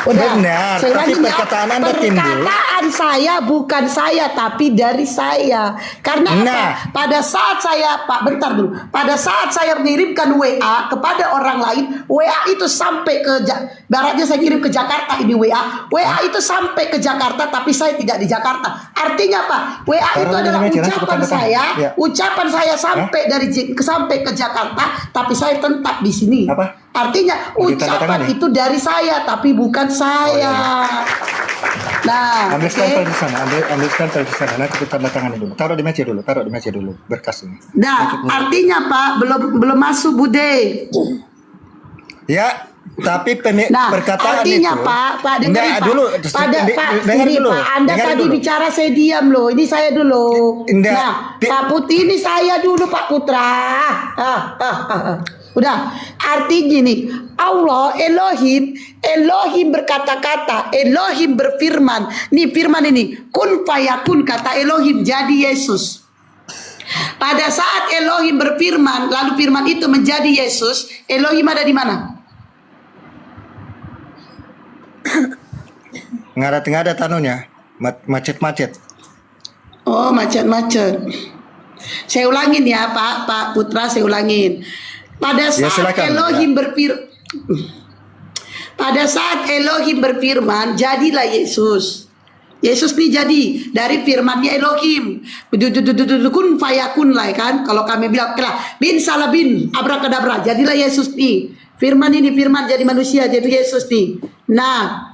Udah, Benar, saya tapi ulangi ya. perkataan Anda timbul. Perkataan saya bukan saya tapi dari saya. Karena Nah. apa? Pada saat saya, Pak, bentar dulu. Pada saat saya mengirimkan WA kepada orang lain, WA itu sampai ke baratnya saya kirim ke Jakarta ini WA. WA itu sampai ke Jakarta tapi saya tidak di Jakarta. Artinya apa? WA itu Taruh adalah di meja, ucapan cepetan, saya, Ya. ucapan saya sampai sampai ke Jakarta tapi saya tetap di sini. Apa? Artinya Ditanda ucapan tangan, ya? itu dari saya tapi bukan saya. Nah, Ambil oke. stempel di sana, ambil stempel di sana. Nanti kita tanda tangan dulu. Taruh di meja dulu, berkas ini. Nah, artinya Pak belum masuk Bude. Ya, tapi Nah, perkataan artinya itu. Pak dengerin Nggak, Pak. dulu, Pak, dengar ini dulu. Pak, Anda dengar tadi dulu. bicara saya diam loh. Ini saya dulu. Nggak, Nah, Pak Putri ini saya dulu Pak Putra. Udah, artinya gini, Allah Elohim berkata-kata, Elohim berfirman. Nih firman ini, kun fayakun kata Elohim jadi Yesus. Pada saat Elohim berfirman, lalu firman itu menjadi Yesus, Elohim ada di mana? Ngadat-ngadat anunya, macet-macet. Oh, macet-macet. Saya ulangin ya, Pak Putra, saya ulangin. Pada saat silakan. Pada saat Elohim berfirman, jadilah Yesus. Yesus ini jadi dari firmannya Elohim. Kun fayakun lah kan. Kalau kami bilang bin salah bin abrakadabra, jadilah Yesus nih. Firman ini firman jadi manusia, jadi Yesus nih. Nah,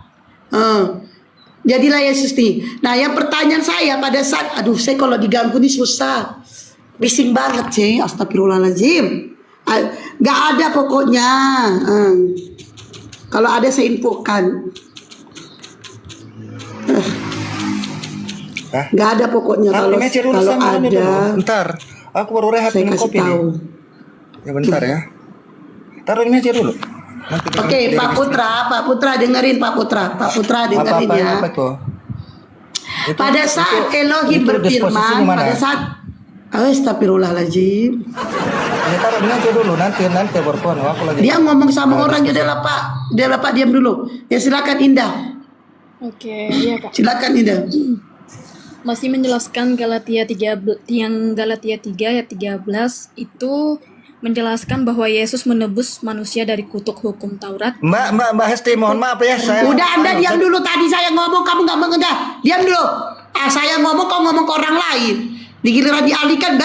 jadilah Yesus nih. Nah, yang pertanyaan saya pada saat, aduh saya kalau diganggu nih susah, bising banget sih, astagfirullahaladzim. Gak ada pokoknya. Kalau ada saya infokan. Gak ada pokoknya kalau ada. Bentar, aku baru rehat saya minum kasih kopi tahu. nih. Ya bentar ya. Taruh di meja dulu. Oke, Pak Putra dengerin Pak Putra dengerin ya. Apa itu? Pada saat Elohim berfirman, pada saat astagfirullahaladzim. Ya taruh di meja dulu, nanti berpon. Aku lagi. Dia ngomong sama orang ya lah Pak. Dia Pak diam dulu. Ya silakan Indah. Oke, iya Kak. Silakan Indah. Masih menjelaskan Galatia 3 ayat 13 itu menjelaskan bahwa Yesus menebus manusia dari kutuk hukum Taurat. Mbak Hesti, mohon maaf ya saya. Udah Anda diam dulu, tadi saya ngomong kamu nggak mengendah. Diam dulu. Saya ngomong kau ngomong ke orang lain. Di giliran dialihkan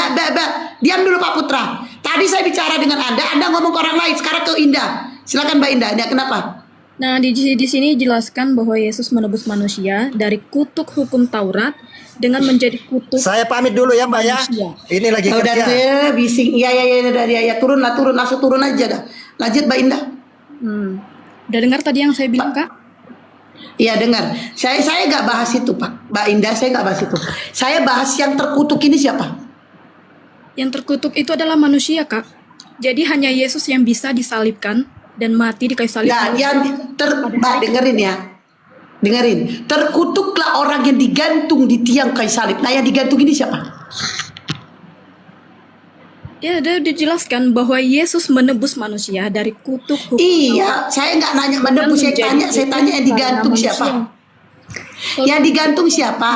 diam dulu Pak Putra. Tadi saya bicara dengan Anda ngomong ke orang lain, sekarang ke Indah. Silakan Mbak Indah. Kenapa? Nah, di sini jelaskan bahwa Yesus menebus manusia dari kutuk hukum Taurat dengan menjadi kutuk. Saya pamit dulu ya Mbak ya. Ini lagi kerja. Udah tuh bising. Iya turun langsung turun aja dah. Lanjut Mbak Indah. Udah dengar tadi yang saya bilang Kak? Iya dengar. Saya nggak bahas itu Pak. Mbak Indah saya nggak bahas itu. Saya bahas yang terkutuk ini siapa? Yang terkutuk itu adalah manusia Kak. Jadi hanya Yesus yang bisa disalibkan dan mati di kayu salib. Nah, Mbak dengerin ya. Dengerin. Terkutuklah orang yang digantung di tiang kayu salib. Nah, yang digantung ini siapa? Ya, udah dijelaskan bahwa Yesus menebus manusia dari kutuk hukum. Iya, saya nggak nanya menebus, saya tanya yang digantung siapa? Yang digantung siapa?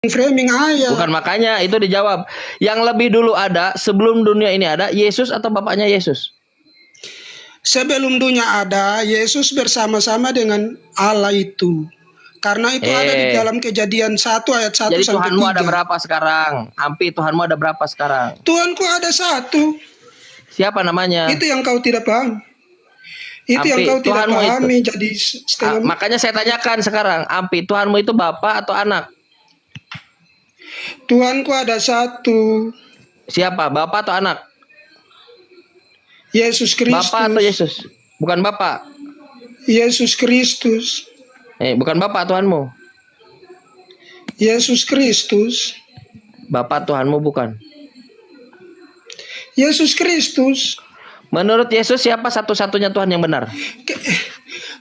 Framing aja. Bukan, makanya itu dijawab. Yang lebih dulu ada sebelum dunia ini ada, Yesus atau bapaknya Yesus? Sebelum dunia ada, Yesus bersama-sama dengan Allah itu. Karena itu ada di dalam Kejadian 1 ayat 1 Jadi sampai 3. Tuhanmu ada berapa sekarang? Ampi, Tuhanmu ada berapa sekarang? Tuhanku ada satu. Siapa namanya? Itu yang kau tidak paham. Itu yang kau tidak pahami. Jadi setengah. Makanya saya tanyakan sekarang, Ampi, Tuhanmu itu bapak atau anak? Tuhanku ada satu. Siapa? Bapak atau anak? Yesus Kristus. Bapak atau Yesus? Bukan bapak. Yesus Kristus. Bukan bapak Tuhanmu. Yesus Kristus. Bapak Tuhanmu bukan. Yesus Kristus. Menurut Yesus siapa satu-satunya Tuhan yang benar?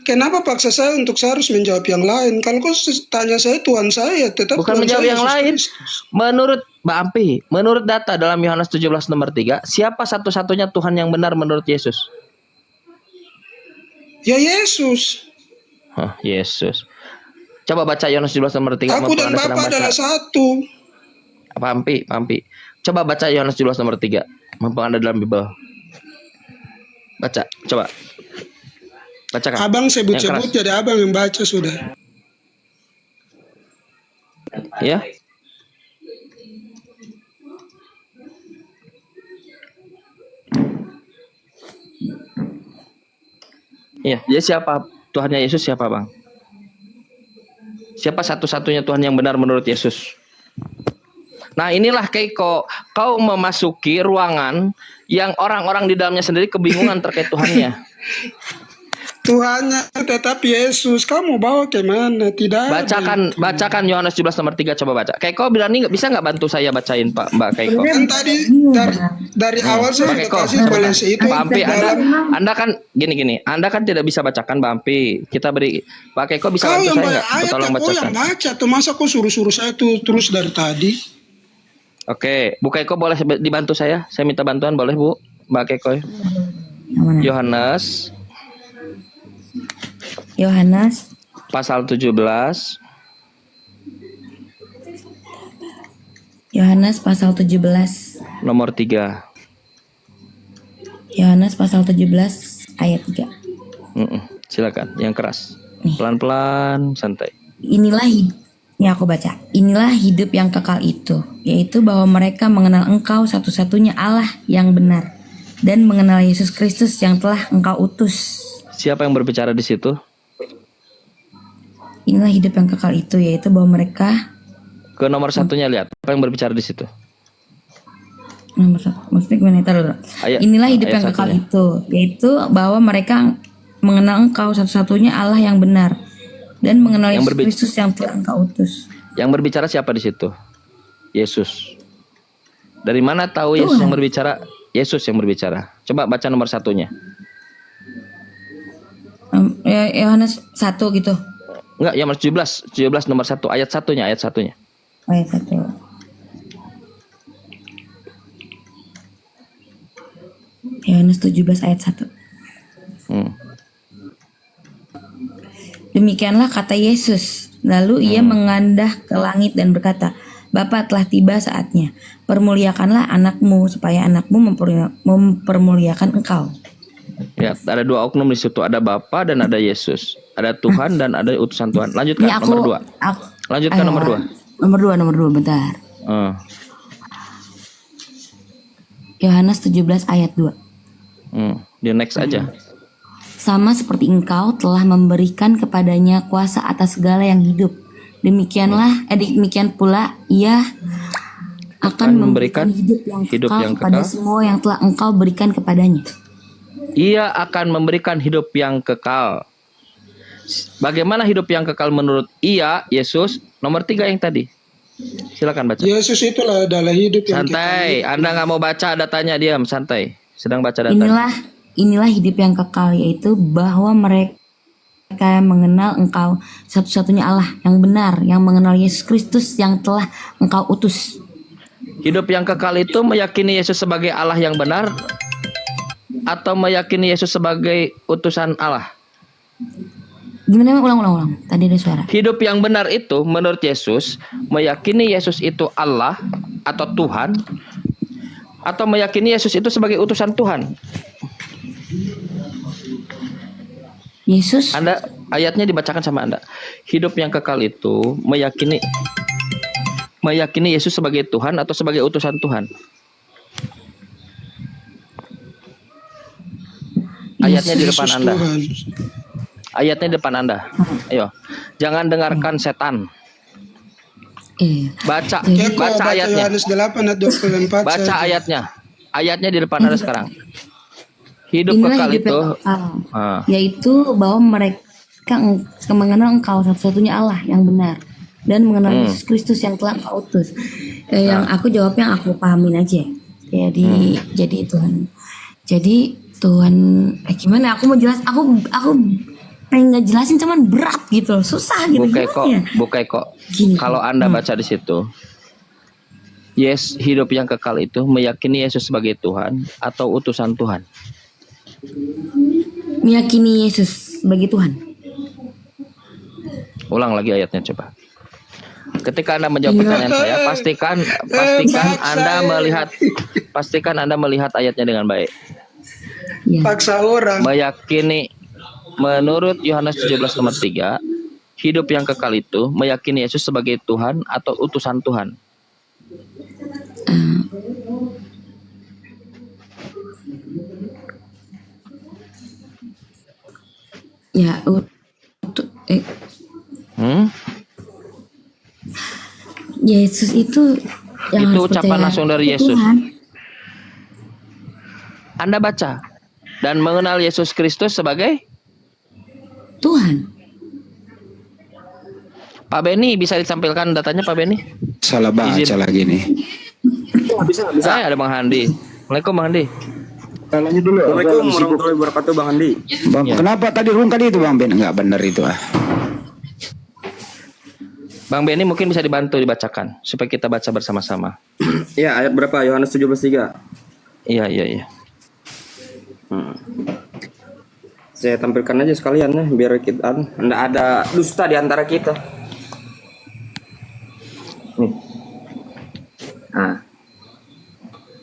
Kenapa paksa saya untuk saya harus menjawab yang lain? Kalau kau tanya saya Tuhan saya tetap bukan Tuhan menjawab saya, yang Yesus lain. Kristus. Menurut Mbak Ampi, menurut data dalam Yohanes 17 nomor 3, siapa satu-satunya Tuhan yang benar menurut Yesus? Ya Yesus. Yesus. Coba baca Yohanes 17 nomor 3. Aku dan Bapa adalah satu. Apa Ampi? Coba baca Yohanes 17 nomor 3. Mumpung Anda dalam Bible. Baca, coba. Bacakan. Abang sebut-sebut jadi abang yang baca sudah. Ya. Iya, dia siapa? Tuhannya Yesus siapa, Bang? Siapa satu-satunya Tuhan yang benar menurut Yesus? Nah, inilah Keiko, kau memasuki ruangan yang orang-orang di dalamnya sendiri kebingungan terkait Tuhannya. Tuhannya tetap Yesus. Kamu bawa ke mana? Tidak ada. Bacakan Yohanes 17 nomor 3, coba baca. Keiko berani bisa nggak bantu saya bacain Mbak Keiko? Kan tadi dari awal saya sudah kasih solusi itu. Pak Ampi, dalam- Anda kan gini, Anda kan tidak bisa bacakan Pak Ampi. Kita beri Pak Keiko bisa Kau bantu yang saya banyak nggak? ayat, Tolong kau yang bacakan. baca tuh. Masa kau suruh-suruh saya tuh terus dari tadi? Oke, Bu Keiko boleh dibantu saya? Saya minta bantuan boleh Bu? Mbak Keiko. Yohanes pasal 17 Yohanes pasal 17 nomor 3. Yohanes pasal 17 ayat 3. Silakan, yang keras. Pelan-pelan, santai. Inilah aku baca. Inilah hidup yang kekal itu, yaitu bahwa mereka mengenal Engkau satu-satunya Allah yang benar dan mengenal Yesus Kristus yang telah Engkau utus. Siapa yang berbicara di situ? Inilah hidup yang kekal itu, yaitu bahwa mereka Ke nomor satunya lihat. Apa yang berbicara di situ? maksudnya gimana taruh. Inilah hidup yang kekal satunya. itu, yaitu bahwa mereka mengenal Engkau satu-satunya Allah yang benar dan mengenal Yang Yesus Kristus yang telah Engkau utus. Yang berbicara siapa di situ? Yesus. Dari mana tahu Yesus yang berbicara? Yesus yang berbicara. Coba baca nomor satunya. Yohanes 1 gitu. Enggak, Yohanes 17 nomor 1 ayat satunya. Ayat 1. Yohanes 17 ayat 1. Demikianlah kata Yesus. Lalu ia mengandah ke langit dan berkata, Bapa, telah tiba saatnya. Permuliakanlah anakmu supaya anakmu mempermuliakan engkau. Ya, ada dua oknum di situ, ada Bapa dan ada Yesus. Ada Tuhan dan ada utusan Tuhan. Lanjutkan Ini nomor 2. Lanjutkan nomor 2. Nomor 2, bentar. Yohanes 17 ayat 2. Di next aja. Sama seperti engkau telah memberikan kepadanya kuasa atas segala yang hidup. Demikian pula ia akan memberikan hidup yang kekal kepada semua yang telah engkau berikan kepadanya. Ia akan memberikan hidup yang kekal. Bagaimana hidup yang kekal menurut ia, Yesus? Nomor 3 yang tadi. Silakan baca. Yesus itulah adalah hidup yang santai. Anda nggak mau baca datanya, diam, santai. Sedang baca datanya. Inilah hidup yang kekal, yaitu bahwa mereka mengenal engkau satu-satunya Allah yang benar, yang mengenal Yesus Kristus yang telah engkau utus. Hidup yang kekal itu meyakini Yesus sebagai Allah yang benar atau meyakini Yesus sebagai utusan Allah? Gimana? Ulang. Tadi ada suara. Hidup yang benar itu menurut Yesus meyakini Yesus itu Allah atau Tuhan, atau meyakini Yesus itu sebagai utusan Tuhan. Yesus. Anda ayatnya dibacakan sama Anda. Hidup yang kekal itu meyakini Yesus sebagai Tuhan atau sebagai utusan Tuhan. Ayatnya di depan Anda. Ayatnya di depan Anda. Ayo, jangan dengarkan setan. Baca ayatnya. Yohanes 8 ayat 24. Baca ayatnya. Ayatnya di depan Anda sekarang. Hidup kekal itu yaitu bahwa mereka mengenal engkau satu-satunya Allah yang benar dan mengenal Yesus Kristus yang telah engkau utus. Yang aku jawabnya aku pahamin aja. Jadi Tuhan gimana aku mau jelas, aku pengen ngejelasin cuman berat gitu loh, susah gitu. Bukai kok. Kalau Anda baca di situ, hidup yang kekal itu meyakini Yesus sebagai Tuhan atau utusan Tuhan. Meyakini Yesus sebagai Tuhan. Ulang lagi ayatnya coba. Ketika Anda menjawab pertanyaan saya, pastikan Anda melihat ayatnya dengan baik. Paksa orang. Meyakini menurut Yohanes 17 nomor 3, hidup yang kekal itu meyakini Yesus sebagai Tuhan atau utusan Tuhan. Yesus itu yang itu ucapan langsung dari Yesus. Tuhan. Anda baca dan mengenal Yesus Kristus sebagai Tuhan. Pak Beni bisa ditampilkan datanya Pak Beni? Salah baca Izin. lagi nih. Saya ada Bang Handi. Assalamualaikum Bang Handi. Salahnya dulu. Assalamualaikum warahmatullahi wabarakatuh Bang Andi. Bang, Ya. kenapa tadi rungkat itu Bang Ben? Enggak benar itu ah. Bang Beni mungkin bisa dibantu dibacakan supaya kita baca bersama-sama. Ya, ayat berapa? Yohanes 17:3. Iya. Saya tampilkan aja sekalian ya, biar kita enggak ada dusta di antara kita. Nih. Nah.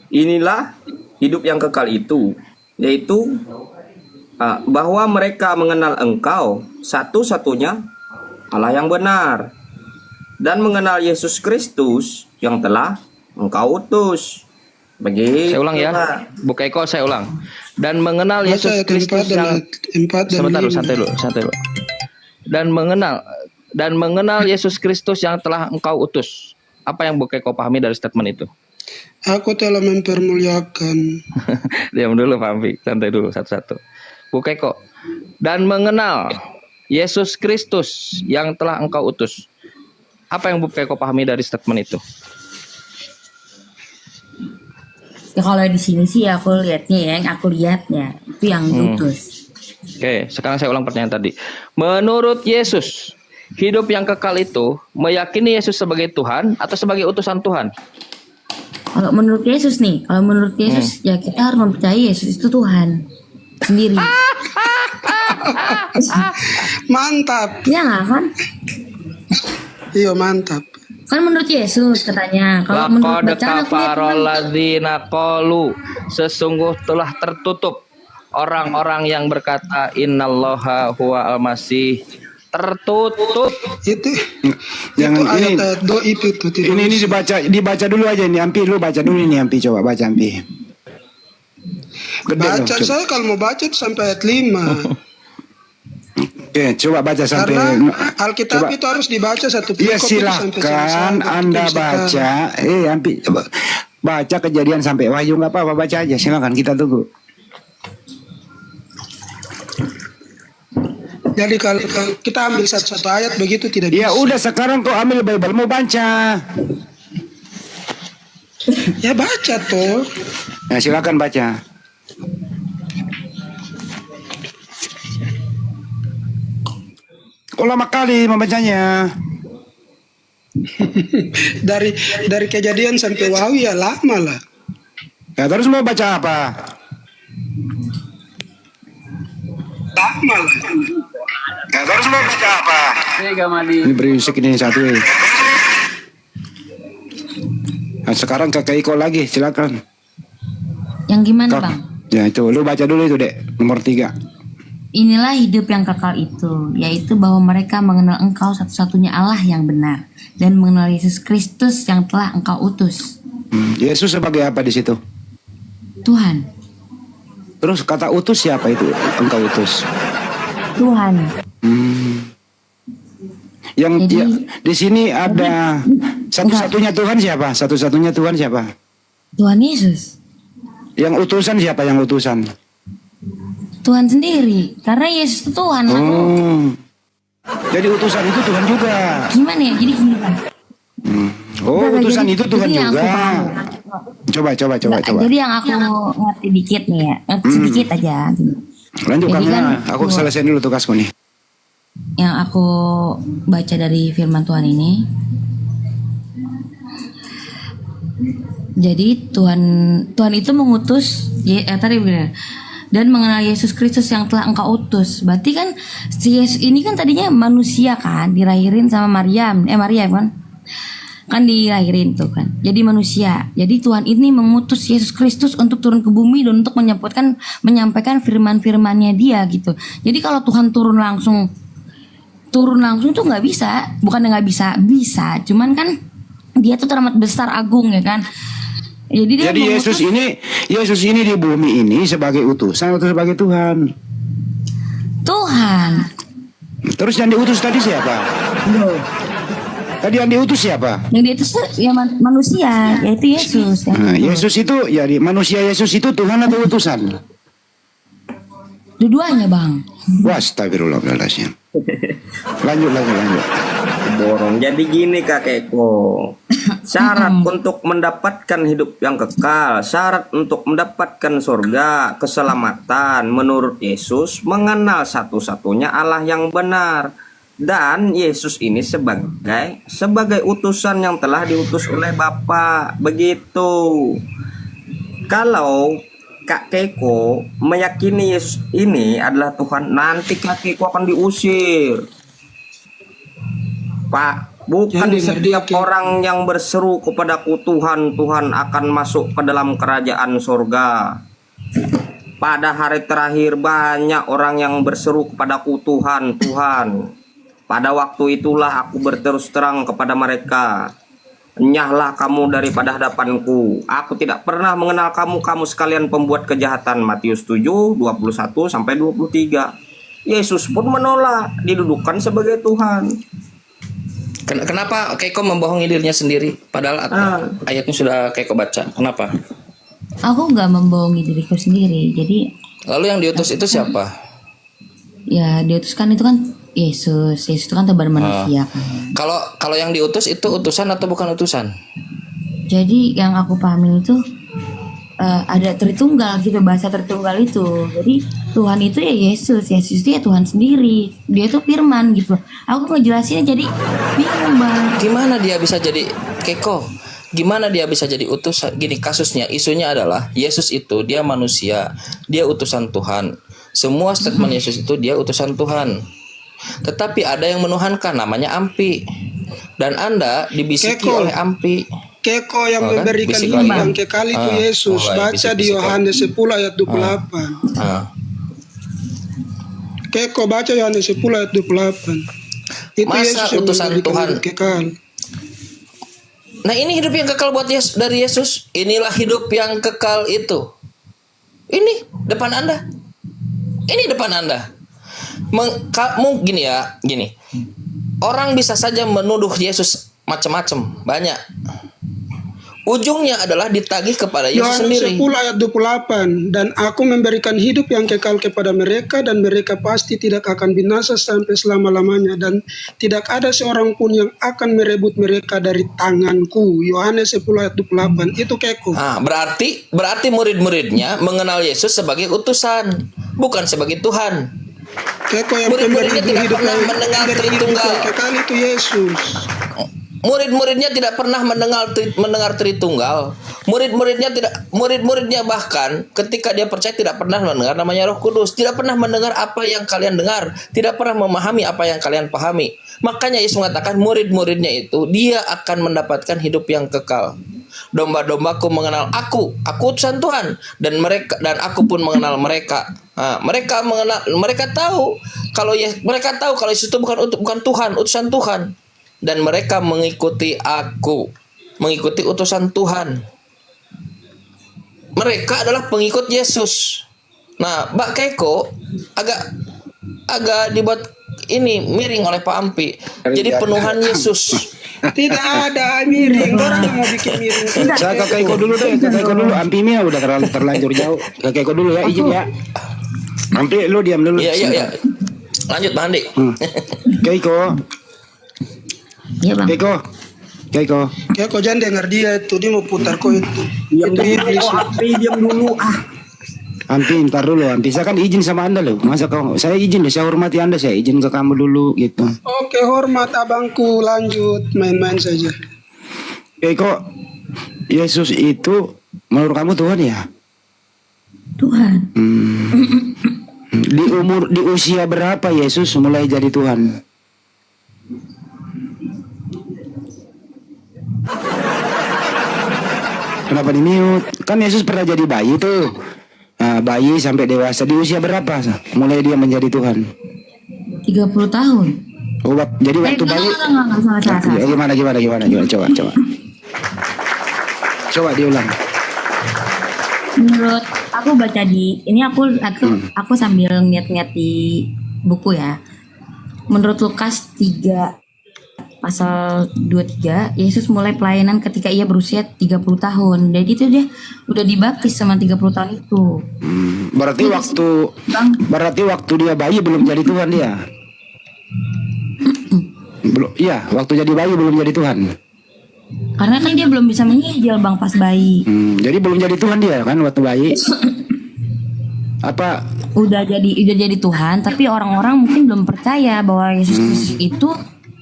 Inilah hidup yang kekal itu, yaitu bahwa mereka mengenal Engkau satu-satunya Allah yang benar, dan mengenal Yesus Kristus yang telah Engkau utus. Begitu. Saya ulang ya. Bu Keiko saya ulang. Dan mengenal Baca Yesus ayat Kristus 4 dan yang 4 dan sebentar dulu, 5. santai dulu. Dan mengenal Yesus Kristus yang telah Engkau utus. Apa yang Bu Keiko pahami dari statement itu? Aku telah mempermuliakan. Diam dulu Pak Amfi, santai dulu satu-satu. Bu Keiko. Dan mengenal Yesus Kristus yang telah Engkau utus. Apa yang Bu Keiko pahami dari statement itu? Ya kalau di sini sih aku lihatnya itu yang utus. Oke, sekarang saya ulang pertanyaan tadi. Menurut Yesus, hidup yang kekal itu meyakini Yesus sebagai Tuhan atau sebagai utusan Tuhan? Kalau menurut Yesus ya kita harus mempercayai Yesus itu Tuhan sendiri. Mantap. Ya nggak kan? Iya, mantap. Kan menurut Yesus katanya. Kalau menurut Laqad bacaan aku lihat kafarol ladzina qalu, sesungguh telah tertutup orang-orang yang berkata innallaha huwa al-masih. Tertutup. Itu Jangan itu ini. ayat do itu tuh. Ini dibaca dulu aja ini Ampi, lu baca dulu ini Ampi, coba baca Ampi. Gede Baca loh, coba. saya kalau mau baca itu sampai ayat 5. Oke, coba baca sampai Karena Alkitab coba. itu harus dibaca satu Iya perikop itu sampai silahkan selesai. Anda Betul, sekarang. baca. Ampi coba baca Kejadian sampai Wahyu, nggak apa-apa, baca aja, silakan kita tunggu. Jadi kalau kita ambil satu-satu ayat begitu tidak Ya bisa. udah sekarang kau ambil Bible mau baca. Ya baca tuh. Ya silakan baca. Kok lama kali membacanya? dari Kejadian sampai Wahyu ya lama lah. Ya terus mau baca apa? Lama lah. Ya terus mau baca apa? Ini berisik ini satu. Nah, sekarang ke Keiko lagi, silakan. yang gimana Kak. Bang? Ya itu, lu baca dulu itu Dek, nomor 3. Inilah hidup yang kekal itu, yaitu bahwa mereka mengenal Engkau satu-satunya Allah yang benar dan mengenal Yesus Kristus yang telah Engkau utus. Yesus sebagai apa di situ? Tuhan. Terus kata utus siapa itu? Engkau utus. Tuhan. Yang Jadi- ya, di sini ada satu-satunya Tuhan siapa? Satu-satunya Tuhan siapa? Tuhan Yesus. Yang utusan siapa yang utusan? Tuhan sendiri. Karena Yesus itu Tuhan. lalu Jadi utusan itu Tuhan juga. gimana ya? Jadi gini Bang. Oh, Enggak, utusan jadi- itu Tuhan jadi yang juga. aku paham. Coba. Jadi yang aku ngerti dikit nih ya. Ngerti sedikit aja. Gitu. Lanjut Jadi karena kan aku selesaiin dulu tugasku nih. Yang aku baca dari firman Tuhan ini, jadi Tuhan itu mengutus tadi benar, dan mengenal Yesus Kristus yang telah Engkau utus. Berarti kan si Yesus ini kan tadinya manusia kan, dilahirin sama Maryam kan dilahirin tuh kan, jadi manusia. Jadi Tuhan ini mengutus Yesus Kristus untuk turun ke bumi dan untuk menyampaikan firman-firmannya Dia gitu. Jadi kalau Tuhan turun langsung tuh nggak bisa, bukan nggak bisa, cuman kan Dia tuh teramat besar agung ya kan. Jadi dia Jadi mengutus Yesus ini di bumi ini sebagai utusan atau sebagai Tuhan? Tuhan. Terus yang diutus tadi siapa? Tadi yang diutus siapa? Yang dia itu ya manusia, yaitu Yesus. Nah, Yesus itu ya manusia Yesus itu Tuhan atau utusan? Dua-duanya Bang. Astagfirullahaladzim. Lanjut. Borong. Jadi gini kakekku, syarat untuk mendapatkan hidup yang kekal, syarat untuk mendapatkan surga, keselamatan menurut Yesus, mengenal satu-satunya Allah yang benar. Dan Yesus ini sebagai utusan yang telah diutus oleh Bapa. Begitu. Kalau Kak Keiko meyakini Yesus ini adalah Tuhan, nanti Kak Keiko akan diusir. Pak, bukan setiap orang yang berseru kepadaku Tuhan, Tuhan akan masuk ke dalam kerajaan surga. Pada hari terakhir banyak orang yang berseru kepadaku Tuhan, Tuhan. Pada waktu itulah aku berterus terang kepada mereka, enyahlah kamu daripada hadapanku. Aku tidak pernah mengenal kamu, kamu sekalian pembuat kejahatan. Matius 7, 21 sampai 23. Yesus pun menolak didudukan sebagai Tuhan. Kenapa Keiko membohongi dirinya sendiri? Padahal ayatnya sudah Keiko baca. Kenapa? Aku nggak membohongi diriku sendiri. Jadi Lalu yang diutus itu siapa? ya diutuskan itu kan Yesus. Yesus itu kan tebar manusia. Kalau yang diutus itu utusan atau bukan utusan? Jadi yang aku pahamin itu ada Tritunggal gitu, bahasa Tritunggal itu. Jadi Tuhan itu ya Yesus itu ya Tuhan sendiri. Dia itu firman gitu. Aku ngejelasinnya jadi bingung banget. Gimana dia bisa jadi Keiko? Gimana dia bisa jadi utusan? Gini kasusnya, isunya adalah Yesus itu dia manusia, dia utusan Tuhan. Semua statement Yesus itu dia utusan Tuhan. Tetapi ada yang menuhankan, namanya Ampi. Dan Anda dibisiki oleh Ampi. Keiko yang memberikan hidup yang kekal itu Yesus. Baca di Yohanes 10 ayat 28. Keiko baca Yohanes 10 ayat 28. Itu Masa Yesus yang utusan memberikan Tuhan hidup kekal. Nah ini hidup yang kekal buat dari Yesus. Inilah hidup yang kekal itu. Ini depan Anda. Ini depan Anda. Gini. Orang bisa saja menuduh Yesus macam-macam, banyak. Ujungnya adalah ditagih kepada Yesus sendiri. Yohanes 10 ayat 28. Dan aku memberikan hidup yang kekal kepada mereka, dan mereka pasti tidak akan binasa sampai selama-lamanya, dan tidak ada seorang pun yang akan merebut mereka dari tanganku. Yohanes 10 ayat 28. Itu Keiko. Berarti murid-muridnya mengenal Yesus sebagai utusan, bukan sebagai Tuhan. Keiko yang murid-muridnya tidak pernah mendengar Tritunggal. Kekal itu Yesus. Murid-muridnya tidak pernah mendengar Tritunggal. Murid-muridnya bahkan ketika dia percaya tidak pernah mendengar namanya Roh Kudus, tidak pernah mendengar apa yang kalian dengar, tidak pernah memahami apa yang kalian pahami. Makanya Yesus mengatakan murid-muridnya itu dia akan mendapatkan hidup yang kekal. Domba-dombaku mengenal aku utusan Tuhan, dan aku pun mengenal mereka. Nah, mereka tahu kalau Yesus itu bukan Tuhan, utusan Tuhan. Dan mereka mengikuti aku, mengikuti utusan Tuhan. Mereka adalah pengikut Yesus. Nah, Mbak Keiko agak dibuat ini miring oleh Pak Ampi. Jadi penuhan Yesus. Tidak ada miring. Orang yang mau bikin miring. Saya ke Keiko dulu deh. Ke Keiko dulu. Ampi ini udah terlanjur jauh. Ke Keiko dulu ya, izin ya. Ampi lu diam dulu. Iya. Lanjut Pak Andi. Keiko. Iya bang. Keiko jangan dengar dia itu, dia mau putar kok itu. Itu iblis. Ampi diam dulu. Ampi ntar dulu. Ampi saya kan izin sama Anda loh. Masa saya izin deh, saya hormati Anda, saya izin ke kamu dulu gitu. Oke, hormat abangku, lanjut main-main saja. Keiko, Yesus itu menurut kamu Tuhan ya? Tuhan. Di usia berapa Yesus mulai jadi Tuhan? Kenapa di mute? Kan Yesus pernah jadi bayi tuh. Nah, bayi sampai dewasa di usia berapa mulai dia menjadi Tuhan? 30 tahun. Oh, jadi waktu bayi. Enggak, salah. Gimana? Coba diulang. Menurut aku baca aku sambil ngeliat-ngeliat di buku ya. Menurut Lukas 3 pasal 23, Yesus mulai pelayanan ketika ia berusia 30 tahun. Jadi itu dia udah dibaptis sama 30 tahun itu. Berarti waktu dia bayi belum jadi Tuhan dia. Belum, iya, waktu jadi bayi belum jadi Tuhan. Karena kan dia belum bisa menginjil Bang pas bayi. Jadi belum jadi Tuhan dia kan waktu bayi. Apa? Udah jadi Tuhan, tapi orang-orang mungkin belum percaya bahwa Yesus Kristus itu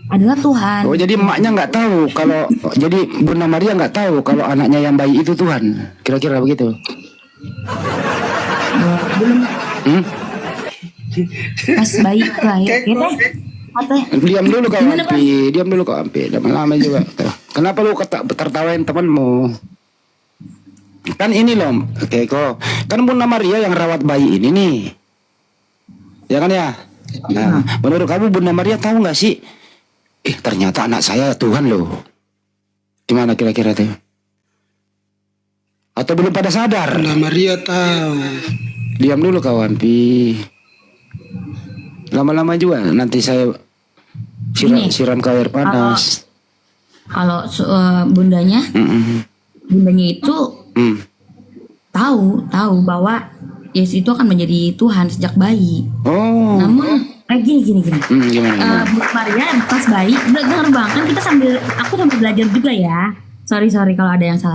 adalah Tuhan. Oh, jadi emaknya nggak tahu kalau, jadi Bunda Maria nggak tahu kalau anaknya yang bayi itu Tuhan. Kira-kira begitu. Belum. Pas bayi lahir, kita diam dulu kau Ampi, lama-lama juga. Kenapa lu tertawain temanmu? Kan ini loh, kok kan Bunda Maria yang rawat bayi ini nih, ya kan ya. Nah, menurut kamu Bunda Maria tahu nggak sih? Ternyata anak saya Tuhan loh. Gimana kira-kira tuh? Atau belum pada sadar? Bunda Maria tahu. Diam dulu kawan Pi. Lama-lama juga nanti saya siram ke air panas. Kalau bundanya itu tahu bahwa Yesus itu akan menjadi Tuhan sejak bayi. Oh. Namun gini. Gimana? Bu Maria pas bayi, dengar Bang, kan aku sambil belajar juga ya. Sorry kalau ada yang salah.